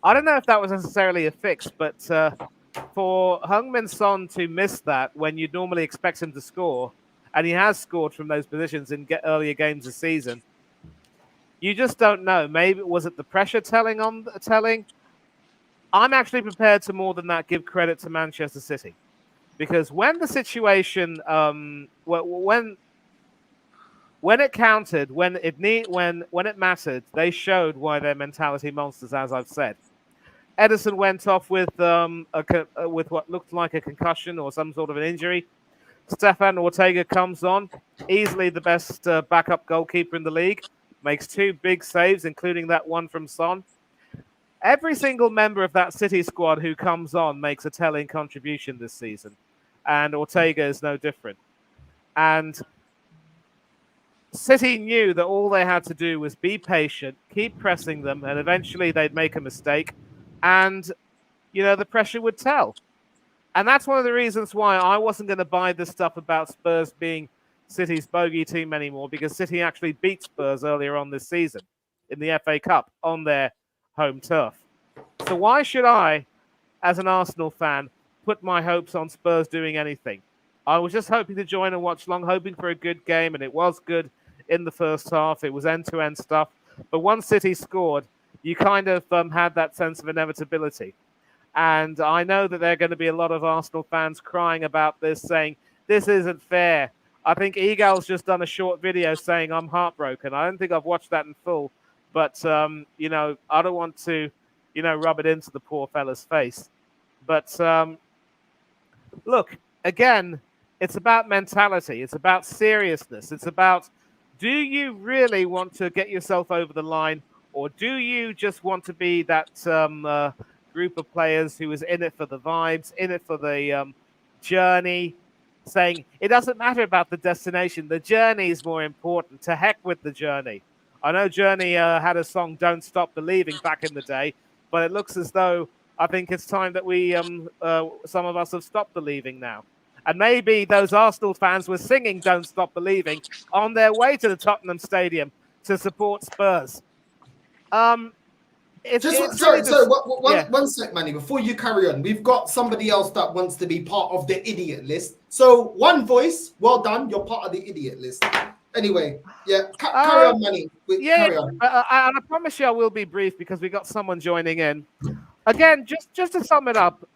I don't know if that was necessarily a fix, but for Heung-min Son to miss that when you'd normally expect him to score, and he has scored from those positions in earlier games this season, you just don't know. Maybe was it the pressure telling? I'm actually prepared to more than that give credit to Manchester City, because when the situation, when it counted, when it mattered, they showed why they're mentality monsters. As I've said, Edison went off with with what looked like a concussion or some sort of an injury. Stefan Ortega comes on, easily the best backup goalkeeper in the league, makes 2 big saves, including that one from Son. Every single member of that City squad who comes on makes a telling contribution this season, and Ortega is no different. And City knew that all they had to do was be patient, keep pressing them, and eventually they'd make a mistake, and the pressure would tell. And that's one of the reasons why I wasn't going to buy this stuff about Spurs being City's bogey team anymore, because City actually beat Spurs earlier on this season in the FA Cup on their home turf. So why should I, as an Arsenal fan, put my hopes on Spurs doing anything? I was just hoping to join and watch along, hoping for a good game, and it was good in the first half. It was end-to-end stuff. But once City scored, you kind of had that sense of inevitability. And I know that there are going to be a lot of Arsenal fans crying about this, saying, this isn't fair. I think Egal's just done a short video saying, I'm heartbroken. I don't think I've watched that in full. But, I don't want to, rub it into the poor fella's face. But, look, again, it's about mentality. It's about seriousness. It's about, do you really want to get yourself over the line? Or do you just want to be that group of players who is in it for the vibes, in it for the journey, saying it doesn't matter about the destination. The journey is more important. To heck with the journey. I know Journey had a song, Don't Stop Believing, back in the day, but it looks as though I think it's time that we, some of us have stopped believing now. And maybe those Arsenal fans were singing Don't Stop Believing on their way to the Tottenham Stadium to support Spurs. One sec, Manny, before you carry on, we've got somebody else that wants to be part of the idiot list. So one voice, well done, you're part of the idiot list. Anyway, carry on, Manny. Carry on. And I promise you I will be brief because we got someone joining in. Again, just to sum it up,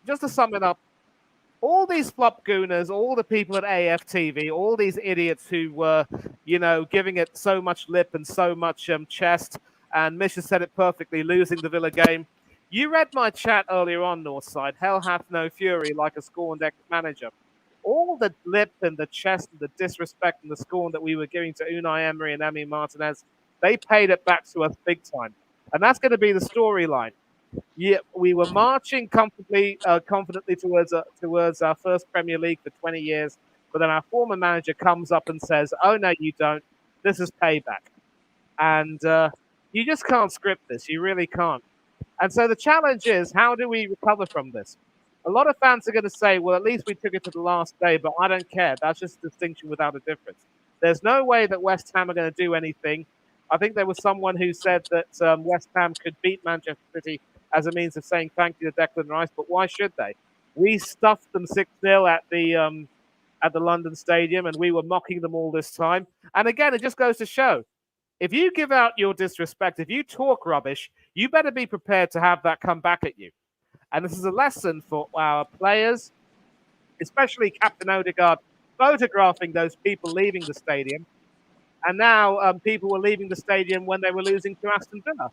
all these flop gooners, all the people at AFTV, all these idiots who were, giving it so much lip and so much chest, and Misha said it perfectly, losing the Villa game. You read my chat earlier on, Northside. Hell hath no fury like a scorned ex-manager. All the lip and the chest and the disrespect and the scorn that we were giving to Unai Emery and Emi Martinez, they paid it back to us big time. And that's going to be the storyline. Yeah, we were marching confidently towards our first Premier League for 20 years, but then our former manager comes up and says, "Oh no, you don't. This is payback," and you just can't script this. You really can't. And so the challenge is, how do we recover from this? A lot of fans are going to say, "Well, at least we took it to the last day," but I don't care. That's just a distinction without a difference. There's no way that West Ham are going to do anything. I think there was someone who said that West Ham could beat Manchester City as a means of saying thank you to Declan Rice, but why should they? We stuffed them 6-0 at the London Stadium, and we were mocking them all this time. And again, it just goes to show, if you give out your disrespect, if you talk rubbish, you better be prepared to have that come back at you. And this is a lesson for our players, especially Captain Odegaard, photographing those people leaving the stadium. And now people were leaving the stadium when they were losing to Aston Villa.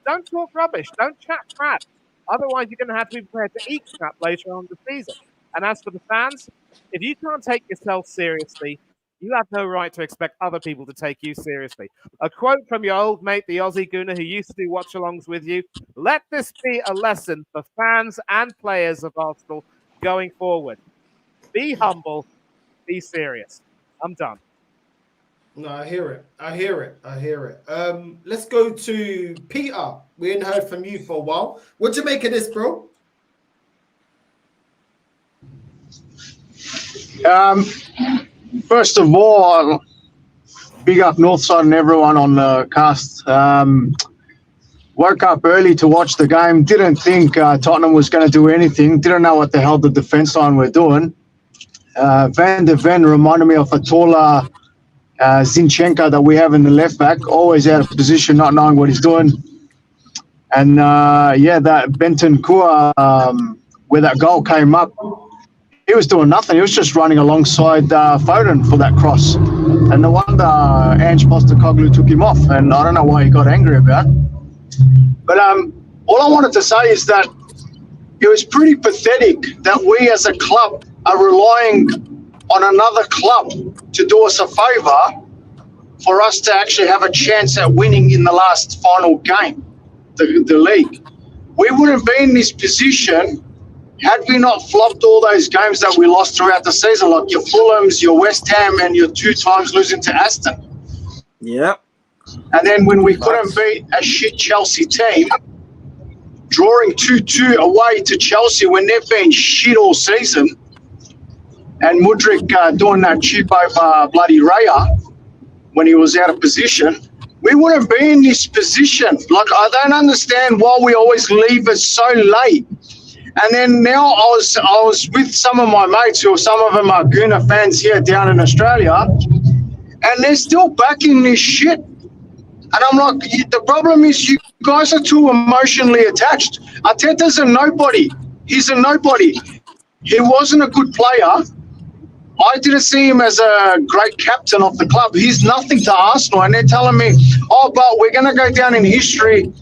Don't talk rubbish. Don't chat crap. Otherwise, you're going to have to be prepared to eat crap later on in the season. And as for the fans, if you can't take yourself seriously, you have no right to expect other people to take you seriously. A quote from your old mate, the Aussie Gooner, who used to do watch-alongs with you. Let this be a lesson for fans and players of Arsenal going forward. Be humble. Be serious. I'm done. No, I hear it. Let's go to Peter. We ain't heard from you for a while. What do you make of this, bro? Um, First of all, big up Northside and everyone on the cast. Woke up early to watch the game. Didn't think Tottenham was going to do anything. Didn't know what the hell the defence line were doing. Van der Ven reminded me of a taller Zinchenko that we have in the left back. Always out of position, not knowing what he's doing. And that Benton Kua, where that goal came up, he was doing nothing. He was just running alongside Foden for that cross. And no wonder Ange Postecoglou took him off. And I don't know why he got angry about it. But all I wanted to say is that it was pretty pathetic that we as a club are relying on another club to do us a favour for us to actually have a chance at winning in the last final game, the league. We wouldn't be in this position had we not flopped all those games that we lost throughout the season, like your Fulhams, your West Ham, and your 2 times losing to Aston. Yep. And then when we couldn't beat a shit Chelsea team, drawing 2-2 away to Chelsea when they've been shit all season, and Mudryk doing that chip over bloody Raya when he was out of position, we wouldn't be in this position. Like, I don't understand why we always leave it so late. And then now I was with some of my mates, who some of them are Gooner fans here down in Australia, and they're still backing this shit. And I'm like, the problem is you guys are too emotionally attached. Arteta's a nobody. He's a nobody. He wasn't a good player. I didn't see him as a great captain of the club. He's nothing to Arsenal. And they're telling me, oh, but we're going to go down in history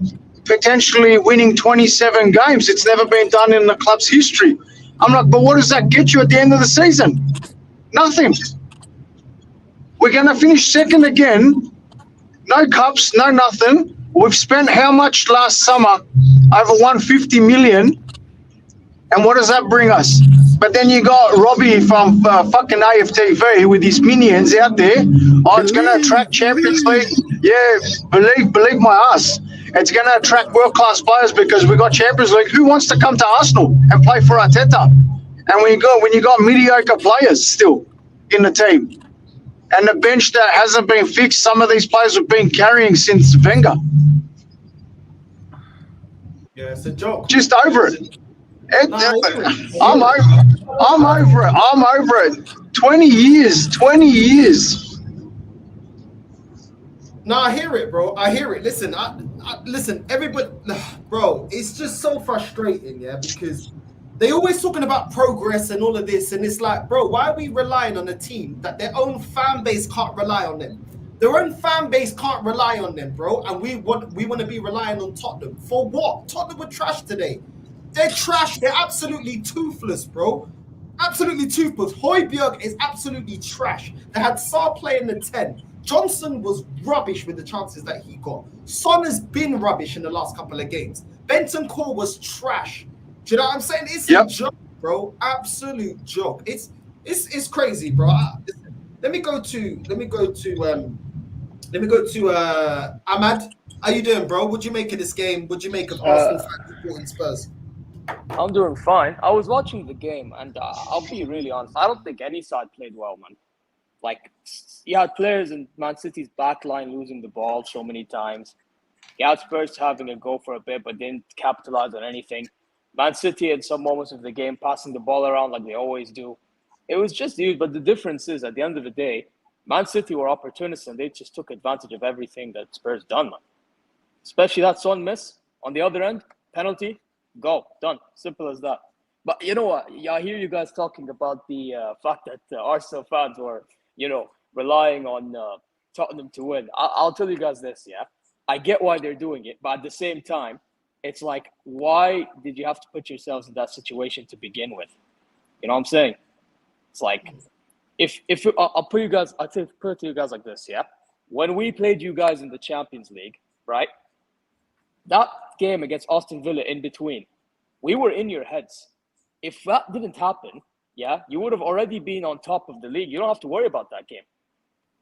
potentially winning 27 games. It's never been done in the club's history. I'm like, but what does that get you at the end of the season? Nothing. We're going to finish second again. No cups, no nothing. We've spent how much last summer? Over 150 million. And what does that bring us? But then you got Robbie from fucking AFTV with his minions out there. Oh, it's going to attract Champions League. Yeah, believe my ass. It's going to attract world-class players because we got Champions League. Who wants to come to Arsenal and play for Arteta? And when you got mediocre players still in the team, and the bench that hasn't been fixed, some of these players have been carrying since Wenger. Yeah, it's a joke. Just over it. I'm over it. 20 years. No, I hear it, bro. I hear it. Listen, listen, everybody, bro, it's just so frustrating, yeah, because they always talking about progress and all of this, and it's like, bro, why are we relying on a team that their own fan base can't rely on them? Their own fan base can't rely on them, bro, and we want to be relying on Tottenham. For what? Tottenham were trash today. They're trash. They're absolutely toothless, bro. Absolutely toothless. Højbjerg is absolutely trash. They had Sarr playing the 10. Johnson was rubbish with the chances that he got. Son has been rubbish in the last couple of games. Bentancur was trash. Do you know what I'm saying? It's a joke, bro. Absolute joke. It's crazy, bro. Let me go to Ahmad. How you doing, bro? What'd you make of this game? What'd you make of Arsenal fans supporting Spurs? I'm doing fine. I was watching the game, and I'll be really honest. I don't think any side played well, man. Like, you had players in Man City's back line losing the ball so many times. You had Spurs having a go for a bit, but didn't capitalize on anything. Man City had some moments of the game passing the ball around like they always do. It was just huge, but the difference is, at the end of the day, Man City were opportunists, and they just took advantage of everything that Spurs done, man. Especially that Son miss. On the other end, penalty, go, done. Simple as that. But you know what? I hear you guys talking about the fact that Arsenal fans were, relying on Tottenham to win. I'll tell you guys this, yeah? I get why they're doing it, but at the same time, it's like, why did you have to put yourselves in that situation to begin with? You know what I'm saying? It's like, if I'll put it to you guys like this, yeah? When we played you guys in the Champions League, right? That game against Aston Villa in between, we were in your heads. If that didn't happen, yeah, you would have already been on top of the league. You don't have to worry about that game.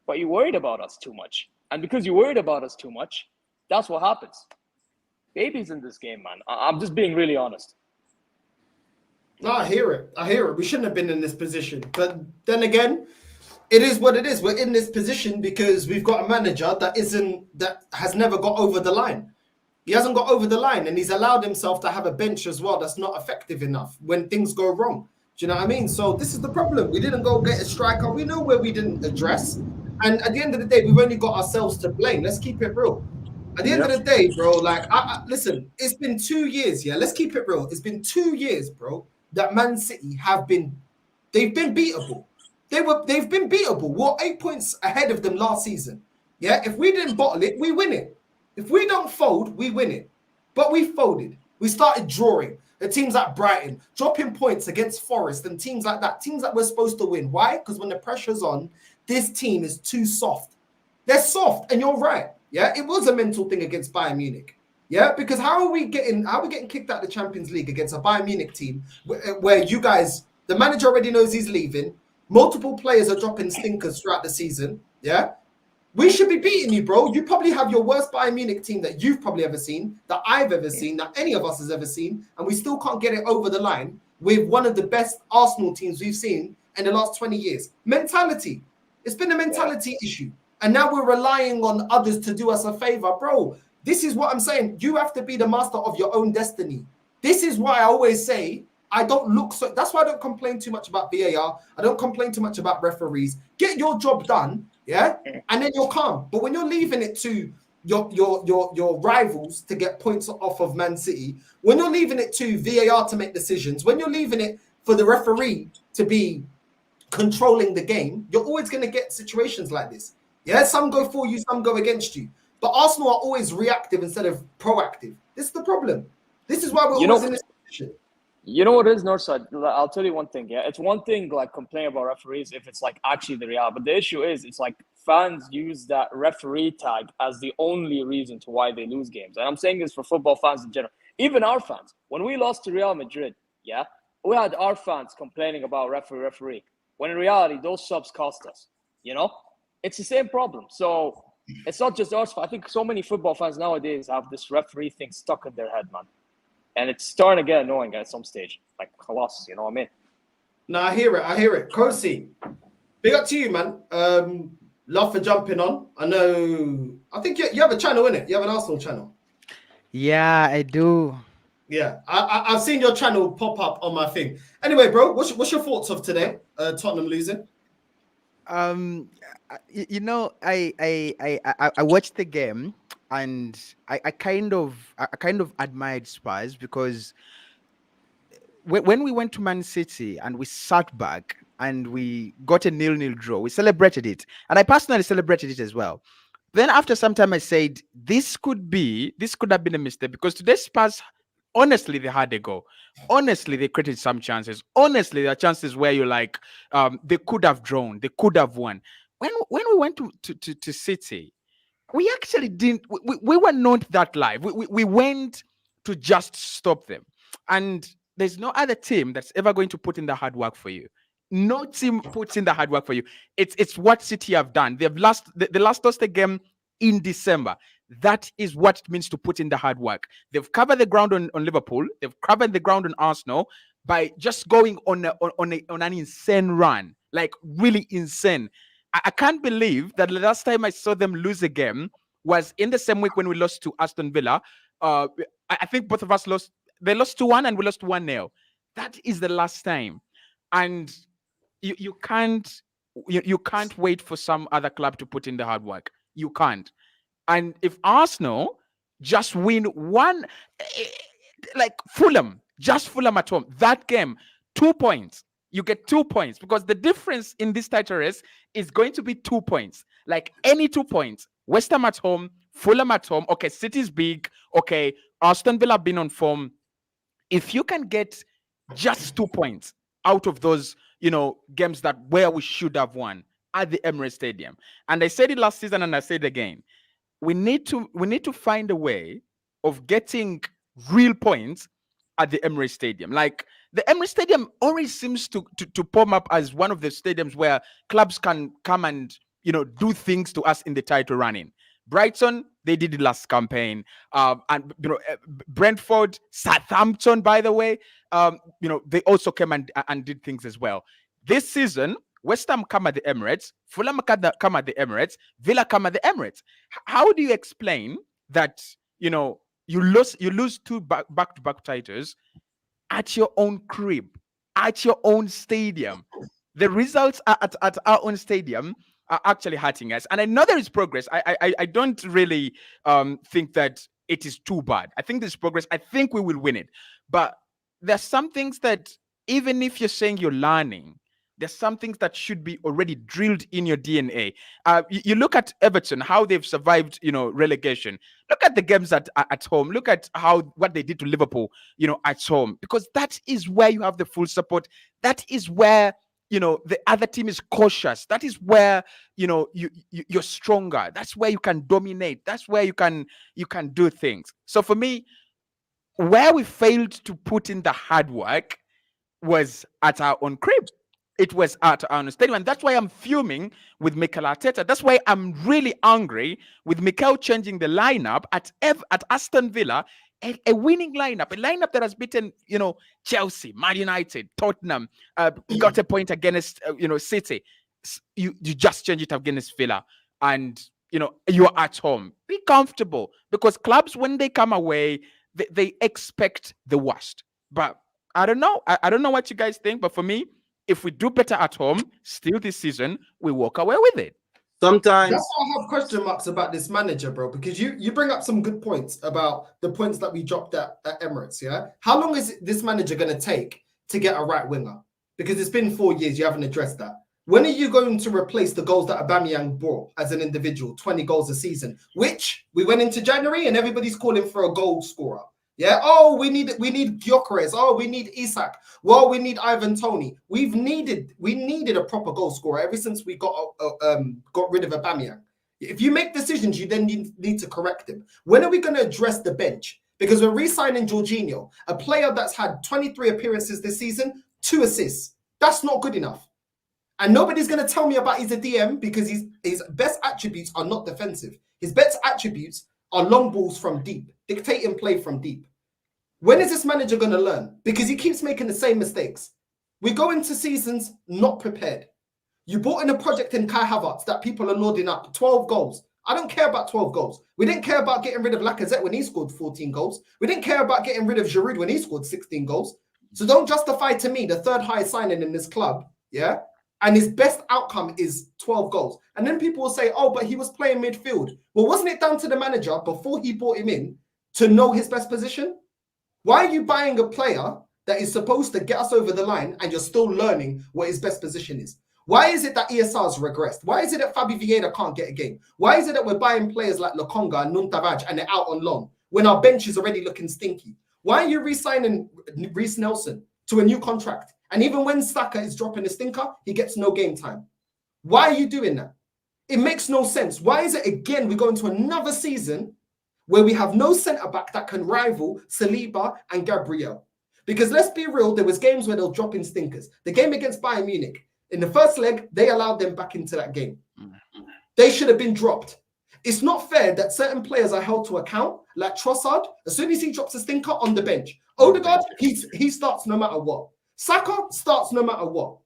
But you worried about us too much. And because you worried about us too much, that's what happens. Babies in this game, man. I'm just being really honest. No, I hear it. I hear it. We shouldn't have been in this position. But then again, it is what it is. We're in this position because we've got a manager that has never got over the line. He hasn't got over the line, and he's allowed himself to have a bench as well that's not effective enough when things go wrong. Do you know what I mean? So this is the problem. We didn't go get a striker. We know where we didn't address. And at the end of the day, we've only got ourselves to blame. Let's keep it real. At the end of the day, bro, like, listen, it's been 2 years, yeah? Let's keep it real. It's been 2 years, bro, that Man City they've been beatable. They've been beatable. We're 8 points ahead of them last season. Yeah, if we didn't bottle it, we win it. If we don't fold, we win it. But we folded. We started drawing. The teams like Brighton, dropping points against Forest and teams like that. Teams that we're supposed to win. Why? Because when the pressure's on, this team is too soft. They're soft, and you're right. Yeah, it was a mental thing against Bayern Munich. Yeah, because how are we getting kicked out of the Champions League against a Bayern Munich team where you guys, the manager already knows he's leaving. Multiple players are dropping stinkers throughout the season. Yeah. We should be beating you, bro. You probably have your worst Bayern Munich team that you've probably ever seen, that I've ever seen, that any of us has ever seen, and we still can't get it over the line with one of the best Arsenal teams we've seen in the last 20 years. Mentality. It's been a mentality issue. And now we're relying on others to do us a favor. Bro, this is what I'm saying. You have to be the master of your own destiny. This is why I always say I don't look so. That's why I don't complain too much about VAR. I don't complain too much about referees. Get your job done. Yeah, and then you're calm. But when you're leaving it to your rivals to get points off of Man City, when you're leaving it to VAR to make decisions, when you're leaving it for the referee to be controlling the game, you're always going to get situations like this. Yeah, some go for you, some go against you. But Arsenal are always reactive instead of proactive. This is the problem. This is why we're always in this position. You know what it is, Northside? I'll tell you one thing. Yeah, it's one thing like complaining about referees if it's like actually the reality. But the issue is, it's like fans use that referee tag as the only reason to why they lose games. And I'm saying this for football fans in general. Even our fans. When we lost to Real Madrid, yeah, we had our fans complaining about referee. When in reality, those subs cost us. You know, it's the same problem. So it's not just us. I think so many football fans nowadays have this referee thing stuck in their head, man. And it's starting to get annoying at some stage. Like, Colossus, you know what I mean? No, I hear it. Kosi, big up to you, man. Love for jumping on. I think you have a channel, innit? You have an Arsenal channel. Yeah, I do. Yeah, I've seen your channel pop up on my thing. Anyway, bro, what's your thoughts of today? Tottenham losing? You know, I watched the game. And I kind of admired Spurs because when we went to Man City and we sat back and we got a 0-0 draw, we celebrated it. And I personally celebrated it as well. Then after some time, I said, this could have been a mistake because today Spurs, honestly, they had a go. Honestly, they created some chances. Honestly, there are chances where you're like, they could have drawn, they could have won. When we went to City, we actually didn't. We were not that live. We went to just stop them, and there's no other team that's ever going to put in the hard work for you. No team puts in the hard work for you. It's what City have done. They lost the game in December. That is what it means to put in the hard work. They've covered the ground on Liverpool. They've covered the ground on Arsenal by just going on an insane run, like really insane. I can't believe that the last time I saw them lose a game was in the same week when we lost to Aston Villa. I think both of us lost. They lost 2-1 and we lost 1-0. That is the last time. And you can't wait for some other club to put in the hard work. You can't. And if Arsenal just win one, like Fulham at home, that game, 2 points. You get 2 points because the difference in this title race is going to be 2 points. Like any 2 points. West Ham at home, Fulham at home. Okay, City's big. Okay, Aston Villa been on form. If you can get just 2 points out of those, games that where we should have won at the Emirates Stadium. And I said it last season and I said it again. We need to find a way of getting real points at the Emirates Stadium. Like the Emirates Stadium always seems to pop up as one of the stadiums where clubs can come and do things to us in the title running. Brighton, They did it last campaign. And Brentford, Southampton, by the way, they also came and did things as well. This season, West Ham come at the Emirates, Fulham come at the Emirates, Villa come at the Emirates. How do you explain that? You lose two back-to-back titles at your own crib, at your own stadium. The results at our own stadium are actually hurting us. And I know there is progress. I don't really think that it is too bad. I think there's progress. I think we will win it. But there's some things that, even if you're saying you're learning, there's some things that should be already drilled in your DNA. You look at Everton, how they've survived, relegation. Look at the games at home. Look at what they did to Liverpool, at home. Because that is where you have the full support. That is where, the other team is cautious. That is where, you're stronger. That's where you can dominate. That's where you can do things. So for me, where we failed to put in the hard work was at our own crib. It was at our own stadium. And that's why I'm fuming with Mikel Arteta. That's why I'm really angry with Mikel changing the lineup at Aston Villa, a winning lineup, a lineup that has beaten, Chelsea, Man United, Tottenham, got a point against, City. You just change it against Villa, and, you're at home. Be comfortable, because clubs, when they come away, they expect the worst. But I don't know. I don't know what you guys think, but for me, if we do better at home, still this season, we walk away with it. Sometimes that's why I have question marks about this manager, bro, because you bring up some good points about the points that we dropped at Emirates, yeah? How long is this manager going to take to get a right winger? Because it's been 4 years, you haven't addressed that. When are you going to replace the goals that Aubameyang brought as an individual, 20 goals a season, which we went into January and everybody's calling for a goal scorer? Yeah. Oh, we need Gyökeres. Oh, we need Isak. Well, we need Ivan Toney. We needed a proper goal scorer ever since we got rid of Aubameyang. If you make decisions, you then need to correct them. When are we going to address the bench? Because we're re-signing Jorginho, a player that's had 23 appearances this season, 2 assists. That's not good enough. And nobody's going to tell me about he's a DM, because his best attributes are not defensive. His best attributes are long balls from deep, dictating play from deep. When is this manager going to learn? Because he keeps making the same mistakes. We go into seasons not prepared. You brought in a project in Kai Havertz that people are lauding up. 12 goals. I don't care about 12 goals. We didn't care about getting rid of Lacazette when he scored 14 goals. We didn't care about getting rid of Giroud when he scored 16 goals. So don't justify to me the third highest signing in this club, yeah? And his best outcome is 12 goals. And then people will say, oh, but he was playing midfield. Well, wasn't it down to the manager before he brought him in to know his best position? Why are you buying a player that is supposed to get us over the line and you're still learning what his best position is? Why is it that ESR's regressed? Why is it that Fabi Vieira can't get a game? Why is it that we're buying players like Lokonga and Nuntavaj and they're out on loan when our bench is already looking stinky? Why are you re-signing Reece Nelson to a new contract? And even when Saka is dropping a stinker, he gets no game time. Why are you doing that? It makes no sense. Why is it again we go into another season where we have no centre-back that can rival Saliba and Gabriel? Because let's be real, there was games where they'll drop in stinkers. The game against Bayern Munich, in the first leg, they allowed them back into that game. They should have been dropped. It's not fair that certain players are held to account, like Trossard. As soon as he drops a stinker, on the bench. Odegaard, he starts no matter what. Saka starts no matter what.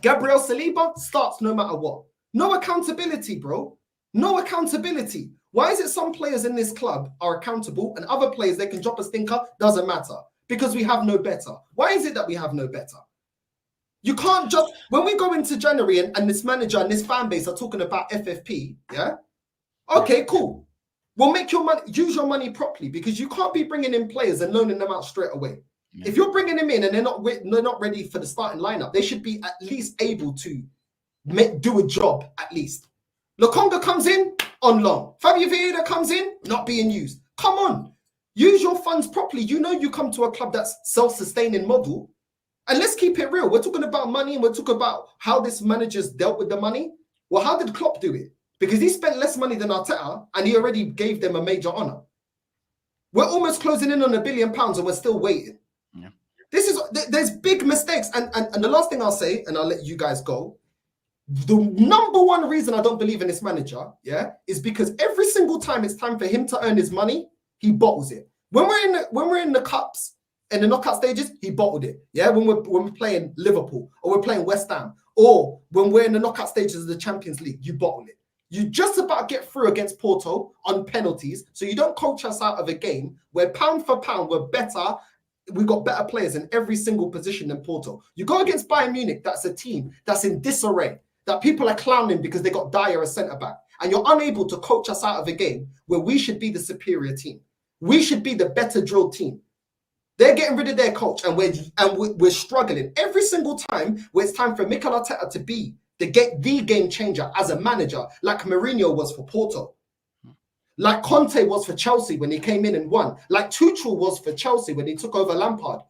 Gabriel Saliba starts no matter what. No accountability, bro. No accountability. Why is it some players in this club are accountable and other players, they can drop a stinker, doesn't matter? Because we have no better. Why is it that we have no better? You can't just, when we go into January and this manager and this fan base are talking about FFP, yeah? Okay, cool. Well, make your money, use your money properly, because you can't be bringing in players and loaning them out straight away. Yeah. If you're bringing them in and they're not ready for the starting lineup, they should be at least able to do a job at least. Lokonga comes in on loan. Fabio Vieira comes in, not being used. Come on, use your funds properly. You know you come to a club that's self-sustaining model. And let's keep it real. We're talking about money and we're talking about how this manager's dealt with the money. Well, how did Klopp do it? Because he spent less money than Arteta and he already gave them a major honour. We're almost closing in on £1 billion and we're still waiting. Yeah. There's big mistakes. And the last thing I'll say, and I'll let you guys go, The number one reason I don't believe in this manager, yeah, is because every single time it's time for him to earn his money, he bottles it. When we're in the cups, in the knockout stages, he bottled it. Yeah, when we're playing Liverpool or we're playing West Ham, or when we're in the knockout stages of the Champions League, you bottle it. You just about get through against Porto on penalties, so you don't coach us out of a game where pound for pound we're better. We've got better players in every single position than Porto. You go against Bayern Munich, that's a team that's in disarray, that people are clowning because they got Dyer as centre-back. And you're unable to coach us out of a game where we should be the superior team. We should be the better drilled team. They're getting rid of their coach, and we're struggling. Every single time where it's time for Mikel Arteta to be the game changer as a manager, like Mourinho was for Porto, like Conte was for Chelsea when he came in and won, like Tuchel was for Chelsea when he took over Lampard,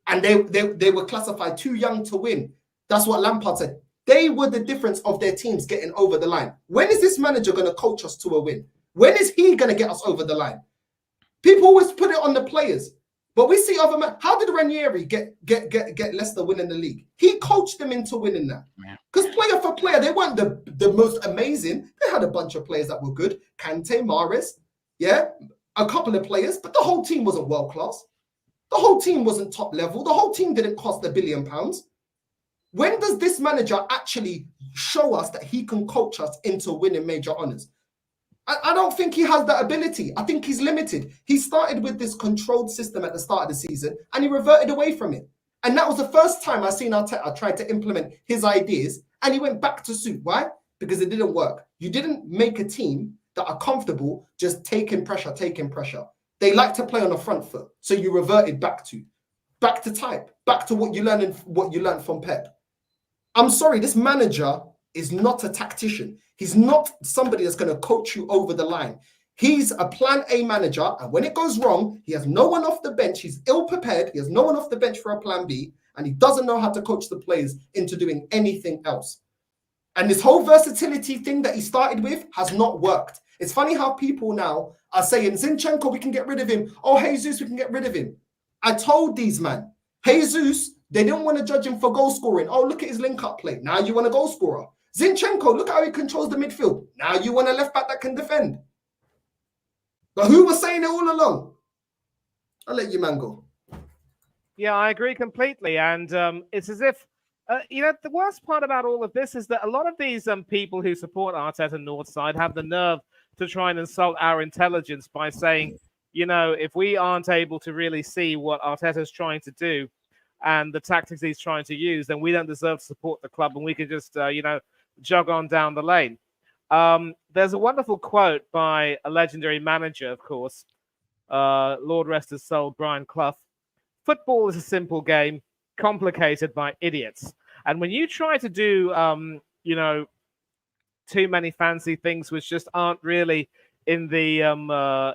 and they were classified too young to win. That's what Lampard said. They were the difference of their teams getting over the line. When is this manager going to coach us to a win? When is he going to get us over the line? People always put it on the players. But we see other men. How did Ranieri get Leicester winning the league? He coached them into winning that. Because player for player, they weren't the most amazing. They had a bunch of players that were good. Kante, Mahrez, yeah, a couple of players, but the whole team wasn't world class. The whole team wasn't top level. The whole team didn't cost £1 billion. When does this manager actually show us that he can coach us into winning major honours? I don't think he has that ability. I think he's limited. He started with this controlled system at the start of the season and he reverted away from it. And that was the first time I seen Arteta try to implement his ideas and he went back to suit. Why? Because it didn't work. You didn't make a team that are comfortable just taking pressure. They like to play on the front foot. So you reverted back to type, back to what you learned from Pep. I'm sorry, this manager is not a tactician. He's not somebody that's going to coach you over the line. He's a plan A manager, and when it goes wrong, he has no one off the bench. He's ill-prepared. He has no one off the bench for a plan B, and he doesn't know how to coach the players into doing anything else. And this whole versatility thing that he started with has not worked. It's funny how people now are saying, Zinchenko, we can get rid of him. Oh, Jesus, we can get rid of him. I told these man, Jesus, they didn't want to judge him for goal scoring. Oh, look at his link-up play. Now you want a goal scorer. Zinchenko, look how he controls the midfield. Now you want a left back that can defend. But who was saying it all along? I'll let you man go. Yeah, I agree completely. And it's as if, the worst part about all of this is that a lot of these people who support Arteta Northside have the nerve to try and insult our intelligence by saying, if we aren't able to really see what Arteta's trying to do and the tactics he's trying to use, then we don't deserve to support the club and we can just, jog on down the lane. There's a wonderful quote by a legendary manager, of course, Lord rest his soul, Brian Clough. Football is a simple game, complicated by idiots. And when you try to do, too many fancy things which just aren't really in the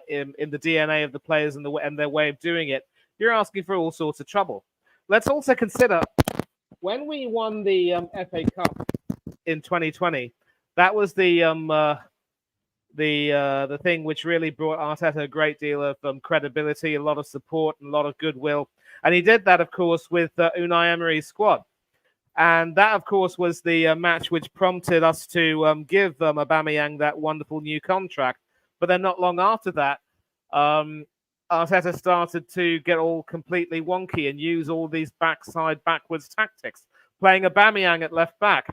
in the DNA of the players and their way of doing it, you're asking for all sorts of trouble. Let's also consider when we won the FA Cup in 2020, that was the thing which really brought Arteta a great deal of credibility, a lot of support, and a lot of goodwill. And he did that, of course, with Unai Emery's squad. And that, of course, was the match which prompted us to give Aubameyang that wonderful new contract. But then not long after that, Arteta started to get all completely wonky and use all these backwards tactics, playing Aubameyang at left back.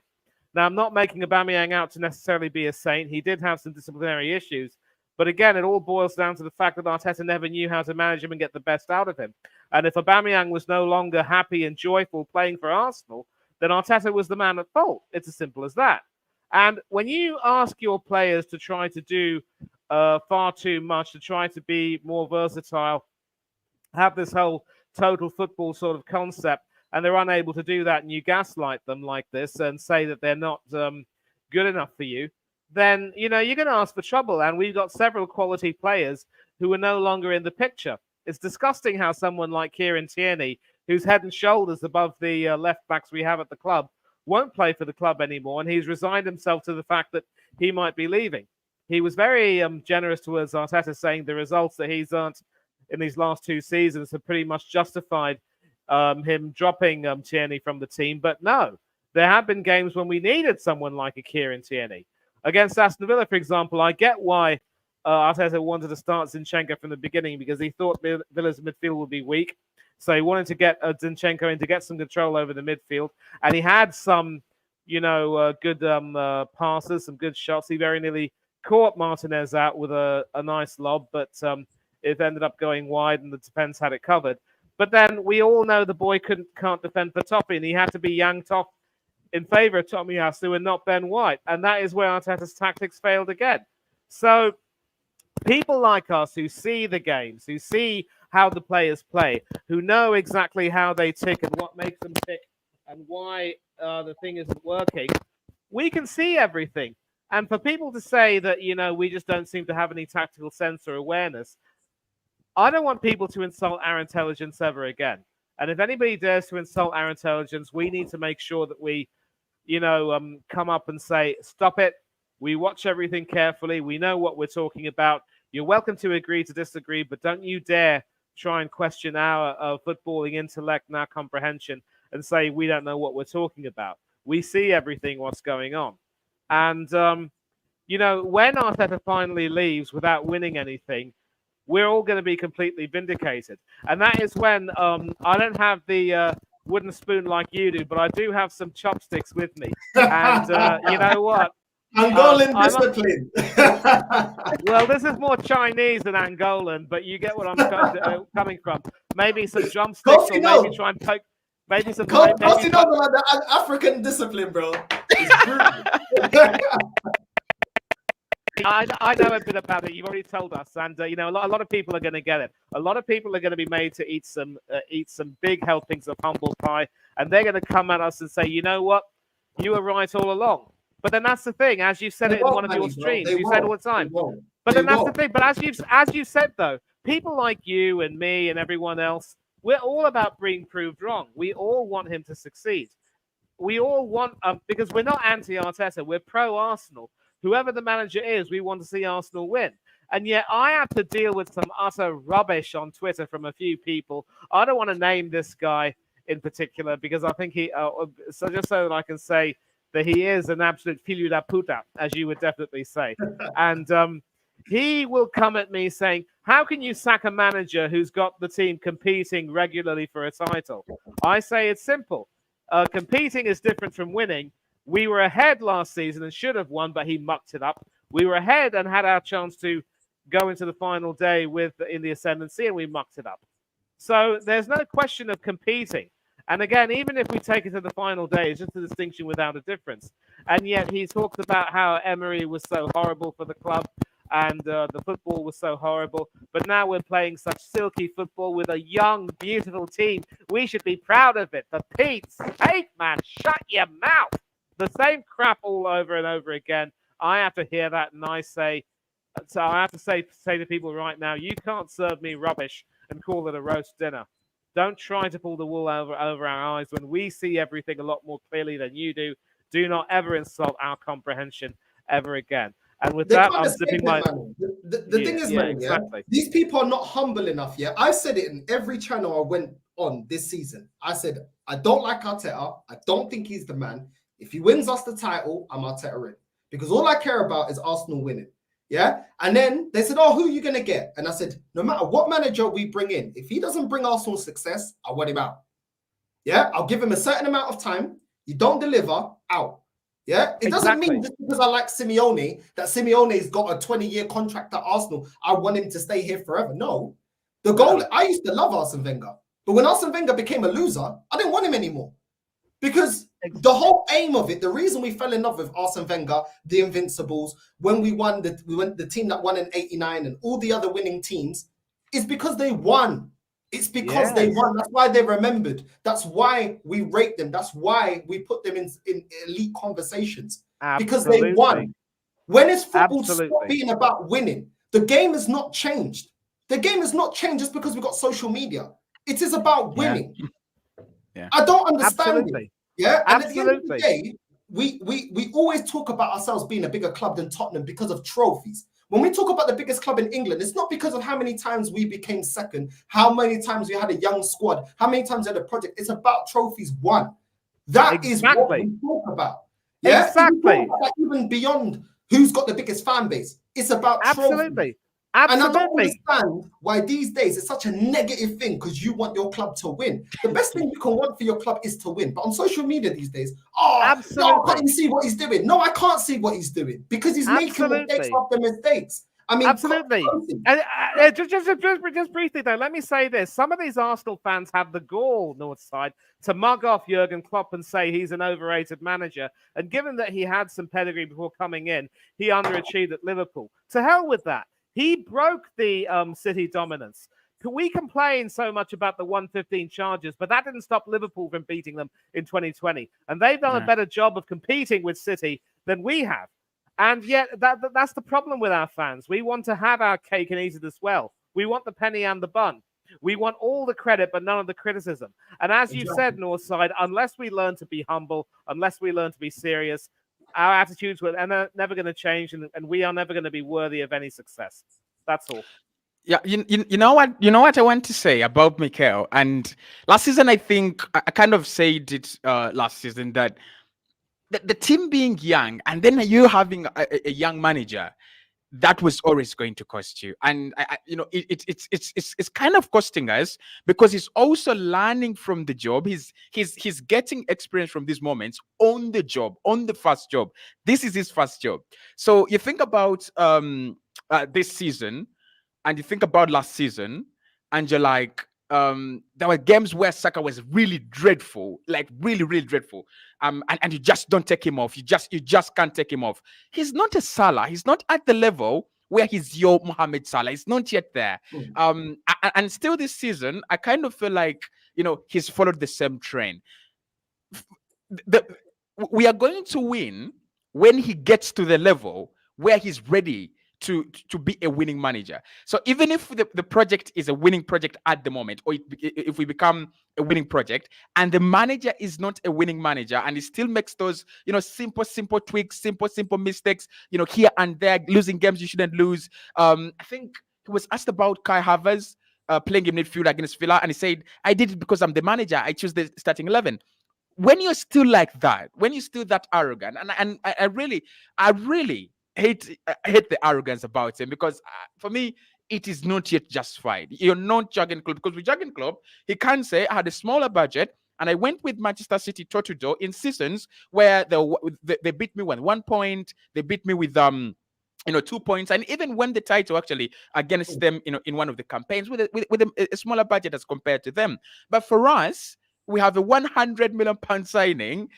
Now, I'm not making Aubameyang out to necessarily be a saint. He did have some disciplinary issues. But again, it all boils down to the fact that Arteta never knew how to manage him and get the best out of him. And if Aubameyang was no longer happy and joyful playing for Arsenal, then Arteta was the man at fault. It's as simple as that. And when you ask your players to try to do far too much, to try to be more versatile, have this whole total football sort of concept, and they're unable to do that, and you gaslight them like this and say that they're not good enough for you, then, you're going to ask for trouble. And we've got several quality players who are no longer in the picture. It's disgusting how someone like Kieran Tierney, who's head and shoulders above the left backs we have at the club, won't play for the club anymore, and he's resigned himself to the fact that he might be leaving. He was very generous towards Arteta, saying the results that he's earned in these last two seasons have pretty much justified him dropping Tierney from the team. But no, there have been games when we needed someone like a Kieran Tierney. Against Aston Villa, for example, I get why Arteta wanted to start Zinchenko from the beginning, because he thought Villa's midfield would be weak. So he wanted to get Zinchenko in to get some control over the midfield. And he had some, good passes, some good shots. He very nearly caught Martinez out with a nice lob, but it ended up going wide and the defense had it covered. But then we all know the boy can't defend for Toffee, and he had to be yanked off in favour of Tomiyasu and not Ben White. And that is where Arteta's tactics failed again. So people like us who see the games, who see how the players play, who know exactly how they tick and what makes them tick and why the thing isn't working, we can see everything. And for people to say that, we just don't seem to have any tactical sense or awareness, I don't want people to insult our intelligence ever again. And if anybody dares to insult our intelligence, we need to make sure that we, come up and say, stop it. We watch everything carefully. We know what we're talking about. You're welcome to agree to disagree, but don't you dare try and question our footballing intellect and our comprehension and say we don't know what we're talking about. We see everything, what's going on. And, when Arteta finally leaves without winning anything, we're all going to be completely vindicated. And that is when I don't have the wooden spoon like you do, but I do have some chopsticks with me. And you know what? Angolan discipline. Well, this is more Chinese than Angolan, but you get what I'm coming from. Maybe some drumsticks, or maybe try and poke. Maybe some. Like the African discipline, bro. I know a bit about it. You've already told us, and a lot of people are going to get it. A lot of people are going to be made to eat some big helpings of humble pie, and they're going to come at us and say, you know what, you were right all along. But then that's the thing, as you said it in one of your streams, you said all the time. But then that's the thing. But as you said though, people like you and me and everyone else, we're all about being proved wrong. We all want him to succeed. We all want because we're not anti-Arteta, we're pro-Arsenal. Whoever the manager is, we want to see Arsenal win. And yet I have to deal with some utter rubbish on Twitter from a few people. I don't want to name this guy in particular because I think so that I can say that he is an absolute filho da puta, as you would definitely say. And he will come at me saying, how can you sack a manager who's got the team competing regularly for a title? I say it's simple. Competing is different from winning. We were ahead last season and should have won, but he mucked it up. We were ahead and had our chance to go into the final day in the ascendancy, and we mucked it up. So there's no question of competing. And again, even if we take it to the final day, it's just a distinction without a difference. And yet he talked about how Emery was so horrible for the club and the football was so horrible. But now we're playing such silky football with a young, beautiful team. We should be proud of it. For Pete's sake, man, shut your mouth. The same crap all over and over again. I have to hear that, and I have to say to people right now, you can't serve me rubbish and call it a roast dinner. Don't try to pull the wool over our eyes when we see everything a lot more clearly than you do. Do not ever insult our comprehension ever again. And with that, I'm zipping my... The thing is, man, exactly. These people are not humble enough, yeah? I said it in every channel I went on this season. I said, I don't like Arteta. I don't think he's the man. If he wins us the title, I'm Arteta in. Because all I care about is Arsenal winning. Yeah? And then they said, oh, who are you going to get? And I said, no matter what manager we bring in, if he doesn't bring Arsenal success, I want him out. Yeah? I'll give him a certain amount of time. You don't deliver, out. Yeah? It doesn't mean just because I like Simeone, that Simeone's got a 20-year contract at Arsenal, I want him to stay here forever. No. The goal, I used to love Arsene Wenger. But when Arsene Wenger became a loser, I didn't want him anymore. Because the whole aim of it, the reason we fell in love with Arsene Wenger, the Invincibles, when we won the team that won in '89 and all the other winning teams, is because they won. It's because they won. That's why they're remembered. That's why we rate them. That's why we put them in elite conversations. Because they won. When is football stop being about winning? The game has not changed. The game has not changed just because we've got social media. It is about winning. Yeah. I don't understand it. Yeah, and at the end of the day, we always talk about ourselves being a bigger club than Tottenham because of trophies. When we talk about the biggest club in England, it's not because of how many times we became second, how many times we had a young squad, how many times we had a project. It's about trophies won. That is what Exactly. we talk about. Yeah, Exactly. Even beyond who's got the biggest fan base, it's about trophies. Absolutely. And I don't Absolutely. understand why these days it's such a negative thing because you want your club to win. The best thing you can want for your club is to win. But on social media these days, no, Absolutely. can't you see what he's doing? No, I can't see what he's doing because he's making mistakes Absolutely. after mistakes. I mean, Absolutely. And just briefly though, let me say this: some of these Arsenal fans have the gall, Northside, to mug off Jurgen Klopp and say he's an overrated manager. And given that he had some pedigree before coming in, he underachieved at Liverpool. To hell with that. He broke the City dominance. We complain so much about the 115 charges, but that didn't stop Liverpool from beating them in 2020. And they've done a better job of competing with City than we have. And yet that's the problem with our fans. We want to have our cake and eat it as well. We want the penny and the bun. We want all the credit, but none of the criticism. And as you said, Northside, unless we learn to be humble, unless we learn to be serious, our attitudes were never going to change, and we are never going to be worthy of any success. That's all. Yeah, you know what I want to say about Mikel. And last season, I think I kind of said it last season that the team being young and then you having a young manager, that was always going to cost you. And it's kind of costing us because he's also learning from the job. He's getting experience from these moments on the job, on the first job. This is his first job. So you think about this season and you think about last season and you're like, there were games where Saka was really dreadful, like really, really dreadful. And you just don't take him off. You just can't take him off. He's not a Salah. He's not at the level where he's your Mohamed Salah. He's not yet there. And still this season, I kind of feel like, he's followed the same trend. We are going to win when he gets to the level where he's ready to be a winning manager. So even if the project is a winning project at the moment, or if we become a winning project and the manager is not a winning manager and he still makes those simple tweaks, simple mistakes, here and there, losing games you shouldn't lose. I think he was asked about Kai Havertz playing in midfield against Villa, and he said, I did it because I'm the manager, I choose the starting 11. When you're still like that, when you're still that arrogant, and I really hate the arrogance about him, because for me it is not yet justified. You're not Jurgen Klopp, because with Jurgen Klopp he can say, I had a smaller budget and I went with Manchester City toe to toe in seasons where they beat me with 1 point, they beat me with 2 points, and even won the title actually against them in one of the campaigns with a smaller budget as compared to them. But for us, we have a 100 million pound signing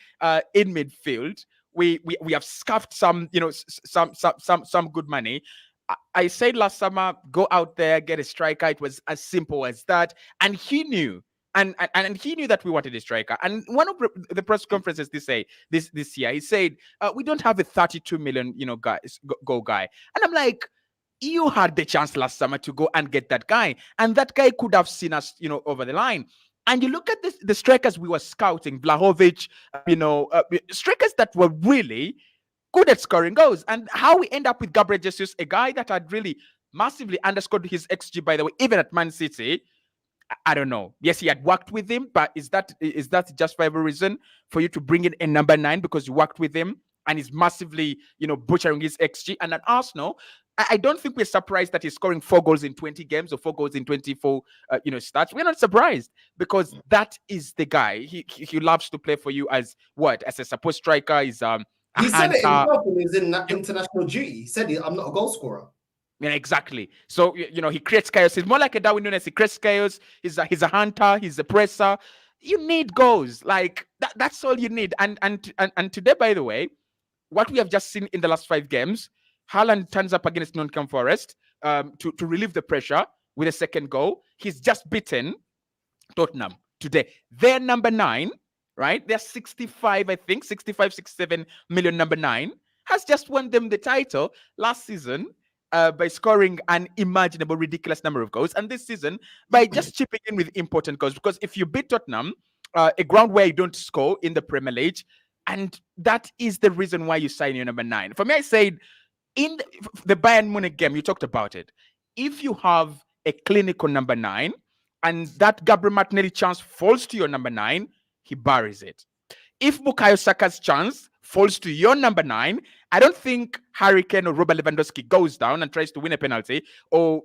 in midfield. We have scuffed some good money. I said last summer, go out there, get a striker. It was as simple as that, and he knew, and he knew that we wanted a striker. And one of the press conferences this year, he said, we don't have a 32 million go guy, and I'm like, you had the chance last summer to go and get that guy, and that guy could have seen us over the line. And you look at the strikers we were scouting, Vlahovic, strikers that were really good at scoring goals. And how we end up with Gabriel Jesus, a guy that had really massively underscored his XG, by the way, even at Man City. I don't know. Yes, he had worked with him, but is that a justifiable reason for you to bring in a number 9 because you worked with him and he's massively, butchering his XG? And at Arsenal, I don't think we're surprised that he's scoring 4 goals in 20 games or 4 goals in 24, starts. We're not surprised, because that is the guy. He loves to play for you as a support striker. He said it himself when he was in that international duty. He said, I'm not a goal scorer. Yeah, exactly. So, he creates chaos. He's more like a Darwin Núñez. He creates chaos. He's a hunter. He's a presser. You need goals. Like, that's all you need. And today, by the way, what we have just seen in the last 5 games, Haaland turns up against Nottingham Forest to relieve the pressure with a second goal. He's just beaten Tottenham today. They're number 9, right? They're 65, I think, 67 million. Number 9 has just won them the title last season by scoring an unimaginable, ridiculous number of goals. And this season, by just chipping in with important goals. Because if you beat Tottenham, a ground where you don't score in the Premier League, and that is the reason why you sign your number 9. For me, I said, in the Bayern Munich game, you talked about it. If you have a clinical number 9 and that Gabriel Martinelli chance falls to your number 9, he buries it. if Bukayo Saka's chance falls to your number 9, I don't think Harry Kane or Robert Lewandowski goes down and tries to win a penalty, or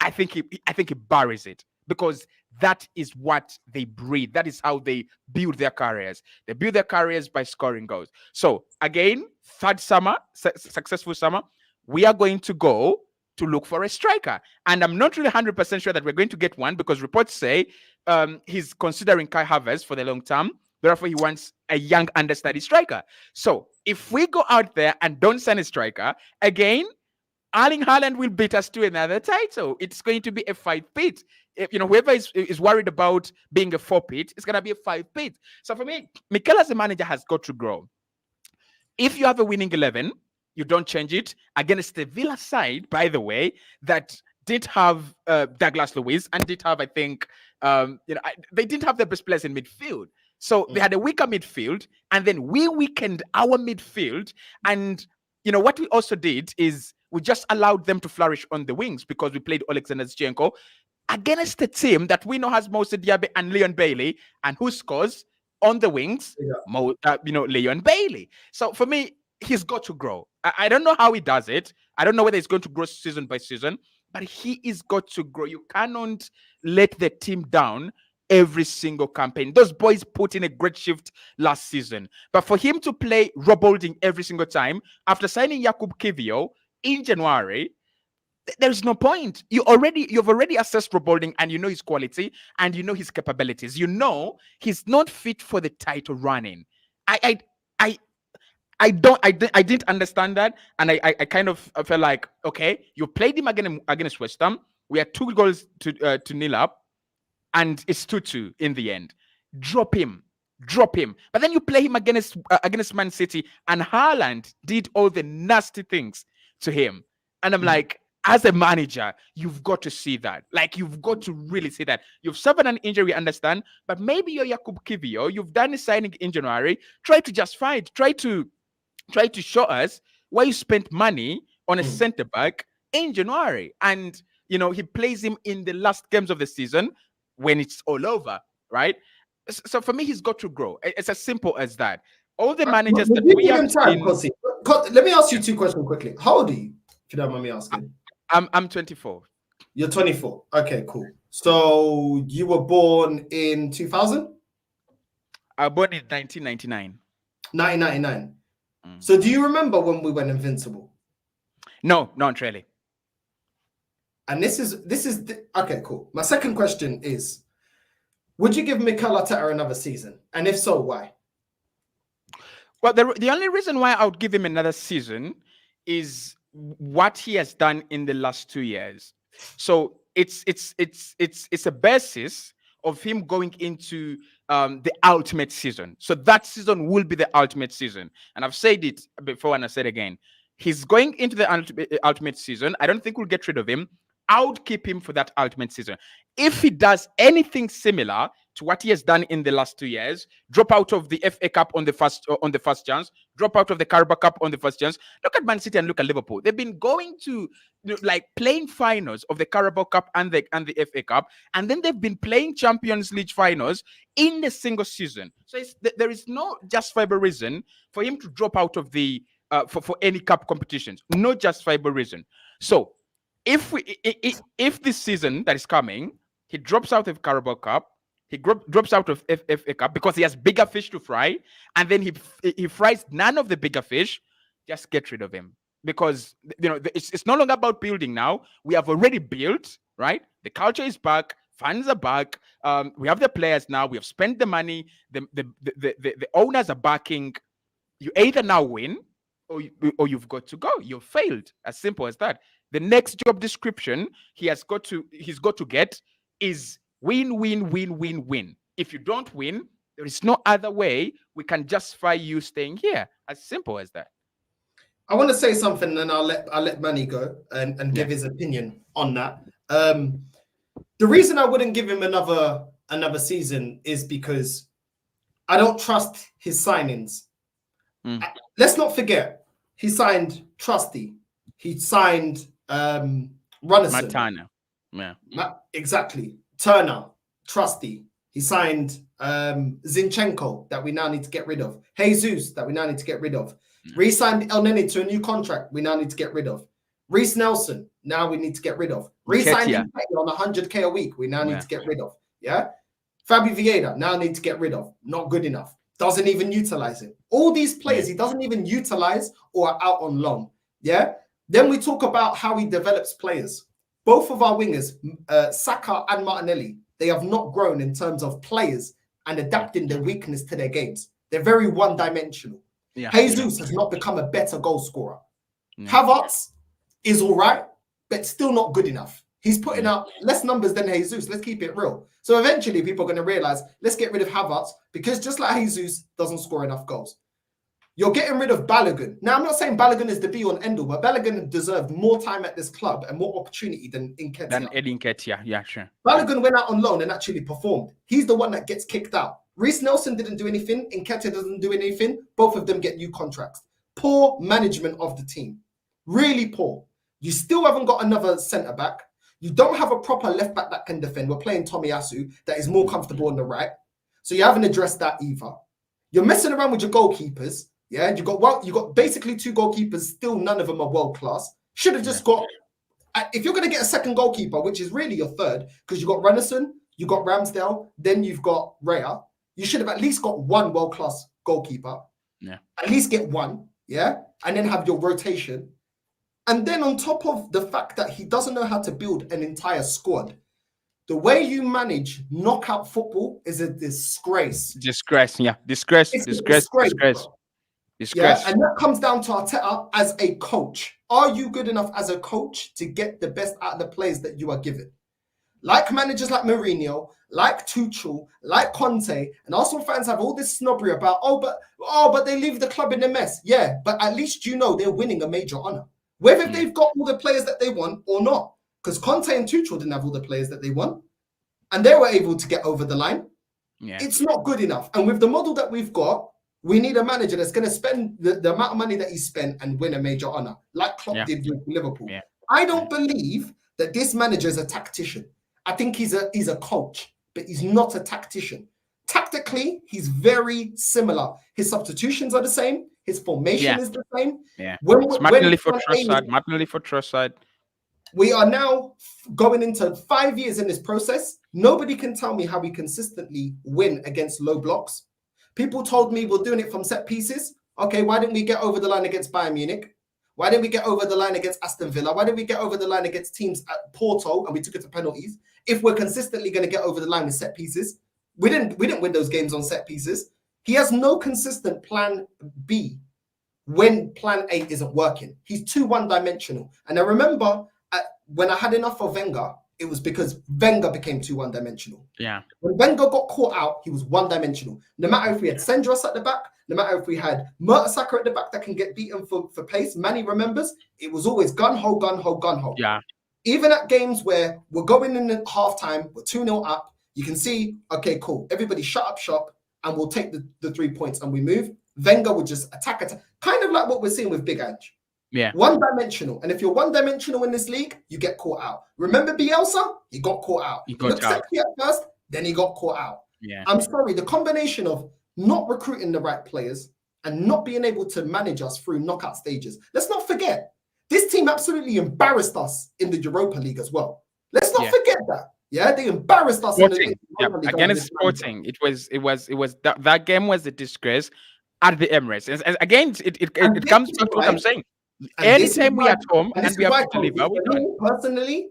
I think he buries it, because that is what they breed. That is how they build their careers. They build their careers by scoring goals. So again, third summer, successful summer, we are going to go to look for a striker. And I'm not really 100% sure that we're going to get one, because reports say he's considering Kai Havertz for the long term. Therefore, he wants a young understudy striker. So if we go out there and don't sign a striker, again, Erling Haaland will beat us to another title. It's going to be a 5-pit. Whoever is worried about being a 4-pit, it's going to be a 5-pit. So for me, Mikel as a manager has got to grow. If you have a winning 11, you don't change it against the Villa side, by the way, that did have Douglas Luiz and did have, I think, they didn't have the best players in midfield. So they had a weaker midfield, and then we weakened our midfield. And, what we also did is we just allowed them to flourish on the wings, because we played Alexander Zinchenko against a team that we know has Moussa Diaby and Leon Bailey, and who scores on the wings? Leon Bailey. So for me, he's got to grow. I don't know how he does it. I don't know whether he's going to grow season by season, but he is got to grow. You cannot let the team down every single campaign. Those boys put in a great shift last season, but for him to play Rob Holding every single time after signing Jakub Kiwior in January, there's no point. You've already assessed Rob Holding, and you know his quality and you know his capabilities. You know he's not fit for the title running. I didn't understand that, and I kind of felt like, okay, you played him against West Ham. We had 2 goals to nil up, and it's 2-2 in the end. Drop him. But then you play him against Man City, and Haaland did all the nasty things to him. And I'm like, as a manager, you've got to see that. Like, you've got to really see that. You've suffered an injury, understand, but maybe you're Jakub Kiwior. You've done a signing in January. Try to justify it. Try to show us why you spent money on a centre back in January. And, he plays him in the last games of the season when it's all over, right? So for me, he's got to grow. It's as simple as that. All the managers that we have seen... Let me ask you 2 questions quickly. How old are you, if you don't mind me asking? I'm 24. You're 24. Okay, cool. So you were born in 2000? I was born in 1999. 1999. So do you remember when we went invincible? No, not really. And this is okay, cool. My second question is, would you give Mikel Arteta another season? And if so, why? Well, the only reason why I would give him another season is what he has done in the last 2 years. So it's a basis of him going into the ultimate season. So that season will be the ultimate season. And I've said it before and I said again. He's going into the ultimate season. I don't think we'll get rid of him. I would keep him for that ultimate season. If he does anything similar to what he has done in the last 2 years, drop out of the FA Cup on the first chance, drop out of the Carabao Cup on the first chance. Look at Man City and look at Liverpool. They've been going to playing finals of the Carabao Cup and the FA Cup, and then they've been playing Champions League finals in a single season. So there is no justifiable reason for him to drop out of the for any cup competitions. No justifiable reason. So if this season that is coming, he drops out of Carabao Cup, he drops out of FA Cup because he has bigger fish to fry, and then he fries none of the bigger fish, just get rid of him. Because it's no longer about building now. We have already built, right? The culture is back, fans are back. We have the players now. We have spent the money. The owners are backing. You either now win or you've got to go. You've failed. As simple as that. The next job description he's got to get is win, win, win, win, win. If you don't win, there is no other way we can justify you staying here. As simple as that. I want to say something, and I'll let Manny go and give his opinion on that. The reason I wouldn't give him another season is because I don't trust his signings. Let's not forget, he signed Trusty. He signed Runnison. Matana. Yeah. Exactly. Turner, Trusty. He signed Zinchenko that we now need to get rid of. Jesus that we now need to get rid of. Re-signed El Neni to a new contract we now need to get rid of. Reece Nelson, now we need to get rid of. Re-signed Nketiah on 100k a week, we now need to get rid of. Yeah? Fabi Vieira, now need to get rid of. Not good enough. Doesn't even utilize it. All these players, he doesn't even utilize or are out on loan. Yeah? Then we talk about how he develops players. Both of our wingers, Saka and Martinelli, they have not grown in terms of players and adapting their weakness to their games. They're very one-dimensional. Jesus has not become a better goal scorer. Havertz is all right, but still not good enough. He's putting out less numbers than Jesus. Let's keep it real. So eventually people are going to realize, let's get rid of Havertz, because just like Jesus doesn't score enough goals. You're getting rid of Balogun. Now, I'm not saying Balogun is the be-all and end-all, but Balogun deserved more time at this club and more opportunity than Nketiah. Yeah, sure. Balogun went out on loan and actually performed. He's the one that gets kicked out. Reece Nelson didn't do anything. Nketiah doesn't do anything. Both of them get new contracts. Poor management of the team. Really poor. You still haven't got another centre-back. You don't have a proper left-back that can defend. We're playing Tomiyasu that is more comfortable on the right. So you haven't addressed that either. You're messing around with your goalkeepers. Yeah, you got basically 2 goalkeepers. Still, none of them are world class. Should have just got. If you're going to get a second goalkeeper, which is really your third, because you got Renison, you got Ramsdale, then you've got Raya. You should have at least got 1 world class goalkeeper. Yeah, at least get 1. Yeah, and then have your rotation. And then on top of the fact that he doesn't know how to build an entire squad, the way you manage knockout football is a disgrace. Disgrace. Yeah, and that comes down to Arteta as a coach. Are you good enough as a coach to get the best out of the players that you are given? Like managers like Mourinho, like Tuchel, like Conte, and Arsenal fans have all this snobbery about, but they leave the club in a mess. Yeah, but at least you know they're winning a major honour. Whether they've got all the players that they want or not. Because Conte and Tuchel didn't have all the players that they want. And they were able to get over the line. Yeah. It's not good enough. And with the model that we've got, we need a manager that's going to spend the amount of money that he spent and win a major honour, like Klopp did with Liverpool. Yeah. I don't believe that this manager is a tactician. I think he's a coach, but he's not a tactician. Tactically, he's very similar. His substitutions are the same. His formation is the same. Yeah. Martinelli for Trossard. We are now going into 5 years in this process. Nobody can tell me how we consistently win against low blocks. People told me we're doing it from set pieces. Okay, why didn't we get over the line against Bayern Munich? Why didn't we get over the line against Aston Villa? Why didn't we get over the line against teams at Porto and we took it to penalties? If we're consistently going to get over the line with set pieces, we didn't win those games on set pieces. He has no consistent plan B when plan A isn't working. He's too one-dimensional. And I remember when I had enough of Wenger, it was because Wenger became too one-dimensional. Yeah. When Wenger got caught out, he was one-dimensional. No matter if we had Sendros at the back, no matter if we had Mertesacker at the back that can get beaten for pace, Manny remembers, it was always gun-ho, gun-ho, gun-ho. Yeah. Even at games where we're going in at halftime, we're 2-0 up, you can see, okay, cool. Everybody shut up shop and we'll take the 3 points and we move. Wenger would just attack. Kind of like what we're seeing with Big Ange. Yeah. One-dimensional. And if you're one-dimensional in this league, you get caught out. Remember Bielsa? He got caught out. He looked sexy at first, then he got caught out. Yeah. I'm sorry, the combination of not recruiting the right players and not being able to manage us through knockout stages. Let's not forget, this team absolutely embarrassed us in the Europa League as well. Let's not forget that. Yeah, they embarrassed us in the Europa League. Again, it's Sporting. It was that game was a disgrace at the Emirates. And again, it comes back to what I'm saying. Anytime we are at home and we have to deliver, personally,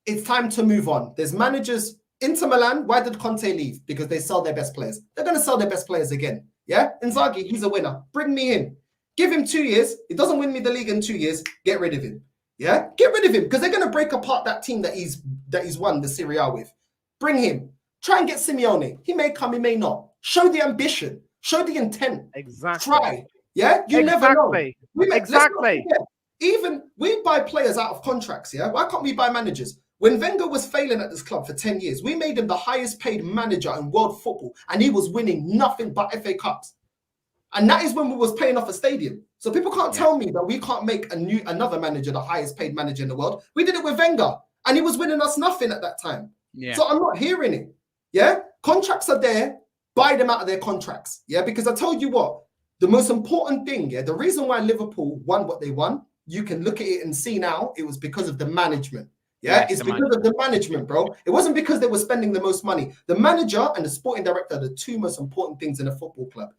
it's time to move on. There's managers. Inter Milan, why did Conte leave? Because they sell their best players. They're going to sell their best players again. Yeah? Inzaghi, he's a winner. Bring me in. Give him 2 years. He doesn't win me the league in 2 years. Get rid of him. Yeah? Get rid of him because they're going to break apart that team that he's won the Serie A with. Bring him. Try and get Simeone. He may come, he may not. Show the ambition. Show the intent. Exactly. Try. Yeah? You never know. Exactly. Even we buy players out of contracts, yeah? Why can't we buy managers? When Wenger was failing at this club for 10 years, we made him the highest paid manager in world football and he was winning nothing but FA Cups. And that is when we was paying off a stadium. So people can't tell me that we can't make another manager the highest paid manager in the world. We did it with Wenger and he was winning us nothing at that time. Yeah. So I'm not hearing it. Yeah? Contracts are there, buy them out of their contracts. Yeah, because I told you what, the most important thing, yeah, the reason why Liverpool won what they won, you can look at it and see now, it was because of the management. Yeah, Yes, it's the because of the management, bro. It wasn't because they were spending the most money. The manager and the sporting director are the two most important things in a football club.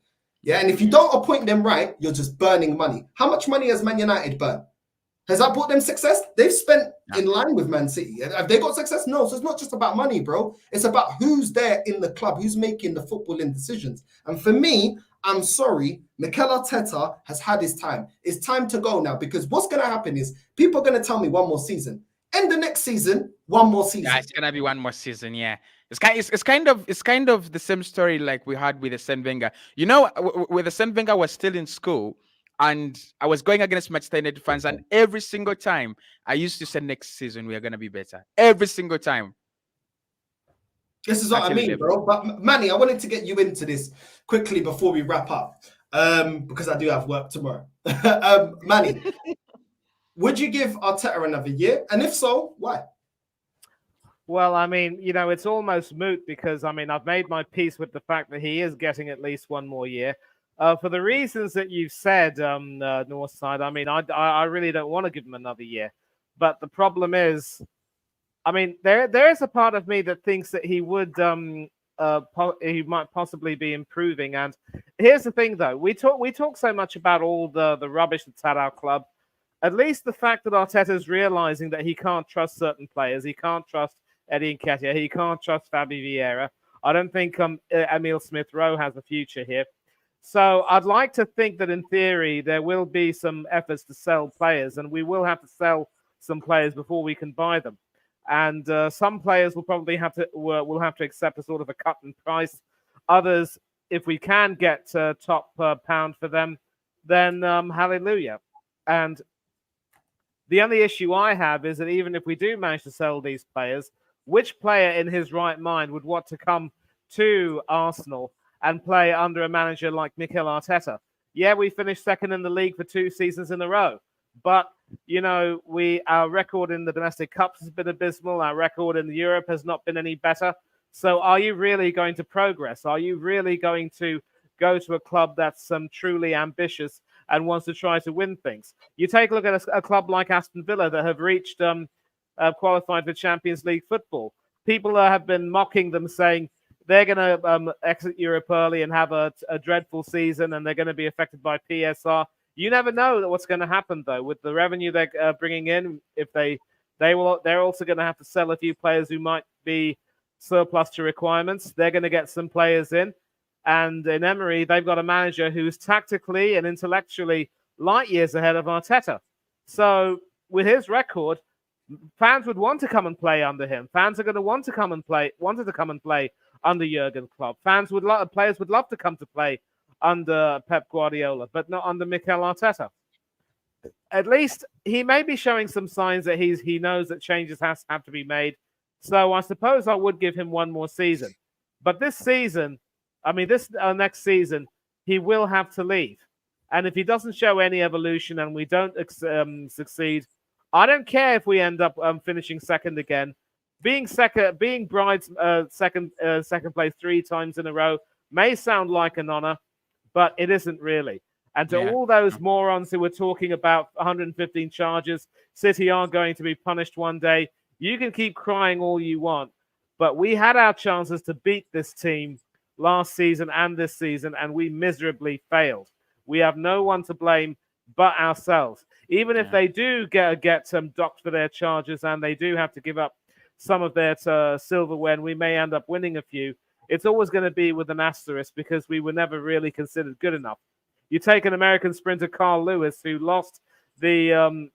Yeah, and if you don't appoint them right, you're just burning money. How much money has Man United burned? Has that brought them success? They've spent in line with Man City. Have they got success? No. So it's not just about money, bro. It's about who's there in the club, who's making the footballing decisions. And for me, I'm sorry, Mikel Arteta has had his time. It's time to go now, because what's going to happen is people are going to tell me one more season. And the next season, one more season. Yeah, it's gonna be one more season. Yeah, it's kind of the same story like we had with Arsene Wenger. You know, with Arsene Wenger was still in school, and I was going against Manchester United fans, and every single time I used to say next season we are gonna be better. Every single time. This is what I mean, bro. But Manny, I wanted to get you into this quickly before we wrap up, because I do have work tomorrow. Manny, would you give Arteta another year? And if so, why? Well, I mean, you know, it's almost moot because, I mean, I've made my peace with the fact that he is getting at least one more year. For the reasons that you've said, Northside, I mean, I really don't want to give him another year. But the problem is, I mean, there is a part of me that thinks that he would, he might possibly be improving. And here's the thing, though. We talk so much about all the rubbish that's at our club. At least the fact that Arteta is realizing that he can't trust certain players. He can't trust Eddie Nketiah. He can't trust Fabi Vieira. I don't think Emile Smith-Rowe has a future here. So I'd like to think that in theory there will be some efforts to sell players, and we will have to sell some players before we can buy them. And some players will probably have to accept a sort of a cut in price. Others, if we can get top pound for them, then hallelujah. And the only issue I have is that even if we do manage to sell these players, which player in his right mind would want to come to Arsenal and play under a manager like Mikel Arteta? Yeah, we finished second in the league for 2 seasons in a row. But, you know, our record in the domestic cups has been abysmal. Our record in Europe has not been any better. So are you really going to progress? Are you really going to go to a club that's truly ambitious and wants to try to win things? You take a look at a club like Aston Villa that have reached qualified for Champions League football. People have been mocking them, saying they're going to exit Europe early and have a dreadful season, and they're going to be affected by PSR. You never know what's going to happen, though, with the revenue they're bringing in. If they're also going to have to sell a few players who might be surplus to requirements. They're going to get some players in. And in Emery, they've got a manager who's tactically and intellectually light years ahead of Arteta. So with his record, fans would want to come and play under him. Fans are going to wanted to come and play under Jurgen Klopp. Players would love to come to play under Pep Guardiola, but not under Mikel Arteta. At least he may be showing some signs that he knows that changes have to be made. So I suppose I would give him one more season. But this season, this next season, he will have to leave. And if he doesn't show any evolution and we don't succeed, I don't care if we end up finishing second again. Being second place 3 times in a row may sound like an honor, but it isn't really. And to all those morons who were talking about 115 charges, City are going to be punished one day. You can keep crying all you want, but we had our chances to beat this team last season and this season, and we miserably failed. We have no one to blame but ourselves. Even if they do get docked for their charges and they do have to give up some of their silverware, and we may end up winning a few, it's always going to be with an asterisk because we were never really considered good enough. You take an American sprinter, Carl Lewis, who lost the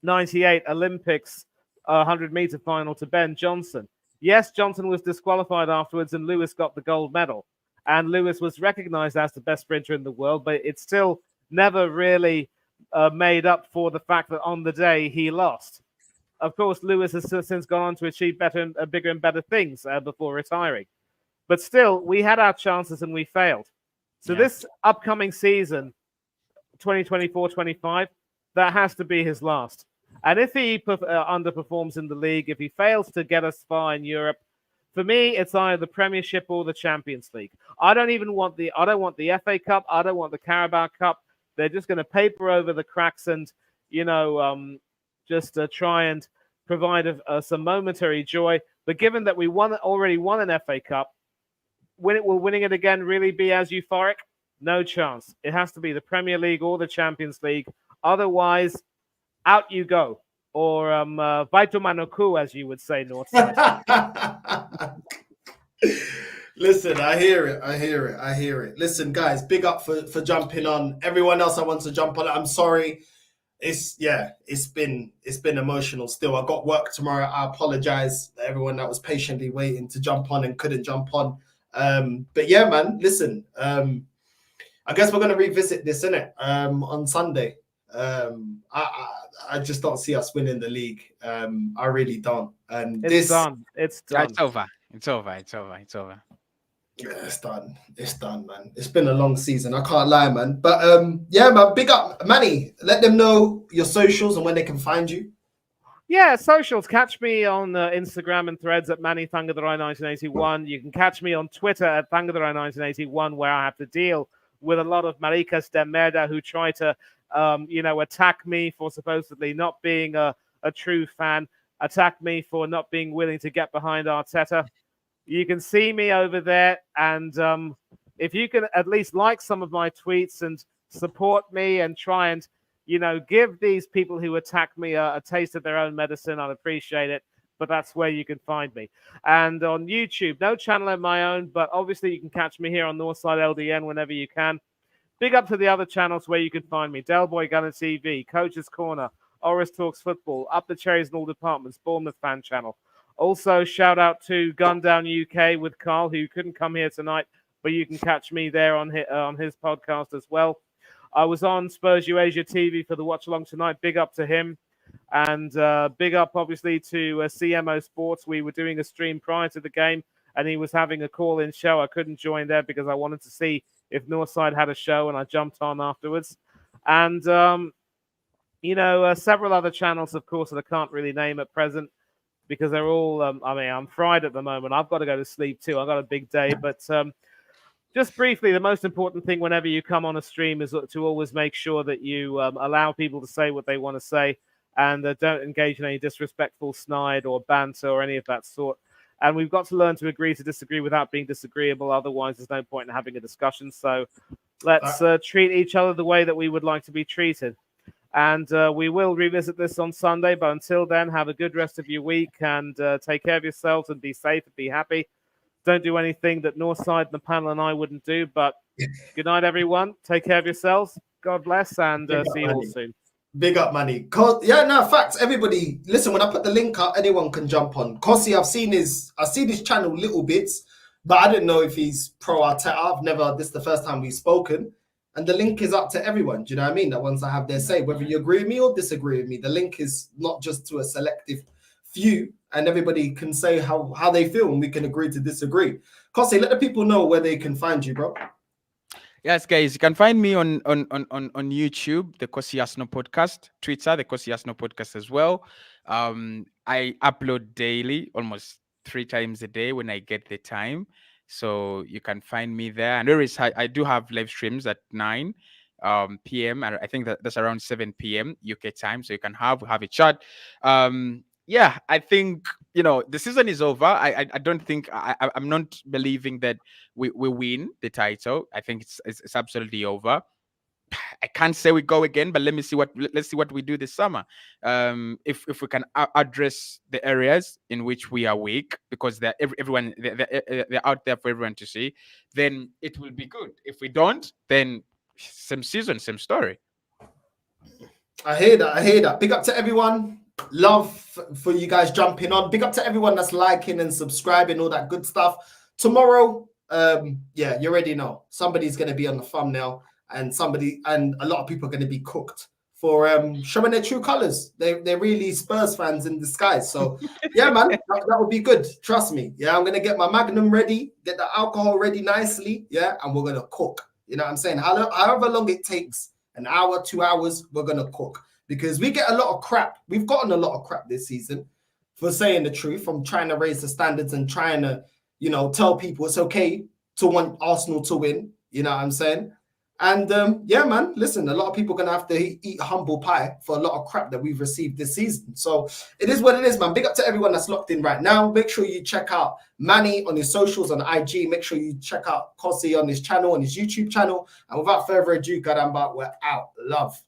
98 Olympics 100-meter final to Ben Johnson. Yes, Johnson was disqualified afterwards and Lewis got the gold medal. And Lewis was recognized as the best sprinter in the world, but it still never really made up for the fact that on the day he lost. Of course, Lewis has since gone on to achieve bigger and better things before retiring. But still, we had our chances and we failed. So this upcoming season, 2024-25, that has to be his last. And if he underperforms in the league, if he fails to get us far in Europe, For me, it's either the Premiership or the Champions League. I don't want the FA Cup. I don't want the Carabao Cup. They're just going to paper over the cracks and, just try and provide some momentary joy. But given that we already won an FA Cup, will winning it again really be as euphoric? No chance. It has to be the Premier League or the Champions League. Otherwise, out you go. Or Vaito Manoku, as you would say, Northside. Listen, I hear it. Listen, guys, big up for jumping on. Everyone else I want to jump on, I'm sorry. It's been emotional still. I got work tomorrow. I apologize to everyone that was patiently waiting to jump on and couldn't jump on. But yeah, man, listen. I guess we're gonna revisit this, innit? On Sunday. I just don't see us winning the league. I really don't. And it's done. It's done. It's over. Yeah, it's done, man. It's been a long season. I can't lie, man. But yeah, man, big up, Manny. Let them know your socials and when they can find you. Yeah, socials. Catch me on Instagram and Threads at Manny Thangadurai 1981. You can catch me on Twitter at Thangadurai 1981, where I have to deal with a lot of maricas de merda who try to, attack me for supposedly not being a true fan, attack me for not being willing to get behind Arteta. You can see me over there, and if you can at least like some of my tweets and support me and try and, give these people who attack me a taste of their own medicine, I'd appreciate it. But that's where you can find me. And on YouTube, no channel of my own, but obviously you can catch me here on NorthsideLDN whenever you can. Big up to the other channels where you can find me. Del Boy Gunner TV, Coach's Corner, Oris Talks Football, Up the Cherries in All Departments, Bournemouth Fan Channel. Also, shout out to Gun Down UK with Carl, who couldn't come here tonight, but you can catch me there on his podcast as well. I was on Spurs Eurasia TV for the watch along tonight. Big up to him. And big up, obviously, to CMO Sports. We were doing a stream prior to the game, and he was having a call-in show. I couldn't join there because I wanted to see if Northside had a show, and I jumped on afterwards. And, several other channels, of course, that I can't really name at present because they're all, I'm fried at the moment. I've got to go to sleep too. I've got a big day. But just briefly, the most important thing whenever you come on a stream is to always make sure that you allow people to say what they want to say and don't engage in any disrespectful snide or banter or any of that sort. And we've got to learn to agree to disagree without being disagreeable. Otherwise, there's no point in having a discussion. So let's treat each other the way that we would like to be treated. And we will revisit this on Sunday. But until then, have a good rest of your week and take care of yourselves and be safe and be happy. Don't do anything that Northside, the panel, and I wouldn't do. But good night, everyone. Take care of yourselves. God bless, and see you all soon. Big up, Manny. Yeah, no, facts. Everybody, listen, when I put the link up, anyone can jump on. Kossi, I've seen his channel little bits, but I didn't know if he's pro Arteta. This is the first time we've spoken. And the link is up to everyone. Do you know what I mean? That once I have their say, whether you agree with me or disagree with me, the link is not just to a selective few, and everybody can say how they feel, and we can agree to disagree. Kossi, let the people know where they can find you, bro. Yes, guys, you can find me on YouTube, the Kossi Arsenal podcast, Twitter, the Kossi Arsenal podcast as well. I upload daily, almost 3 times a day when I get the time. So you can find me there. And I do have live streams at 9 p.m. and I think that's around 7 p.m. UK time. So you can have a chat. Yeah, I think, the season is over. I don't think I'm not believing that we win the title. I think it's absolutely over. I can't say we go again, but let's see what we do this summer. If we can address the areas in which we are weak, because they're out there for everyone to see, then it will be good. If we don't, then same season, same story. I hear that. Big up to everyone. Love for you guys jumping on. Big up to everyone that's liking and subscribing, all that good stuff. Tomorrow, you already know somebody's going to be on the thumbnail, and a lot of people are going to be cooked for showing their true colors. They're really Spurs fans in disguise. So yeah, man, that would be good. Trust me. Yeah, I'm going to get my Magnum ready, get the alcohol ready nicely. Yeah, and we're going to cook. You know what I'm saying? However long it takes, an hour, 2 hours, we're going to cook. Because we get a lot of crap. We've gotten a lot of crap this season. for saying the truth. I'm trying to raise the standards and trying to, you know, tell people it's okay to want Arsenal to win. You know what I'm saying? And yeah, man, listen, a lot of people are going to have to eat humble pie for a lot of crap that we've received this season. So it is what it is, man. Big up to everyone that's locked in right now. Make sure you check out Manny on his socials on IG. Make sure you check out Kosi on his channel, on his YouTube channel. And without further ado, Gadamba, we're out. Love.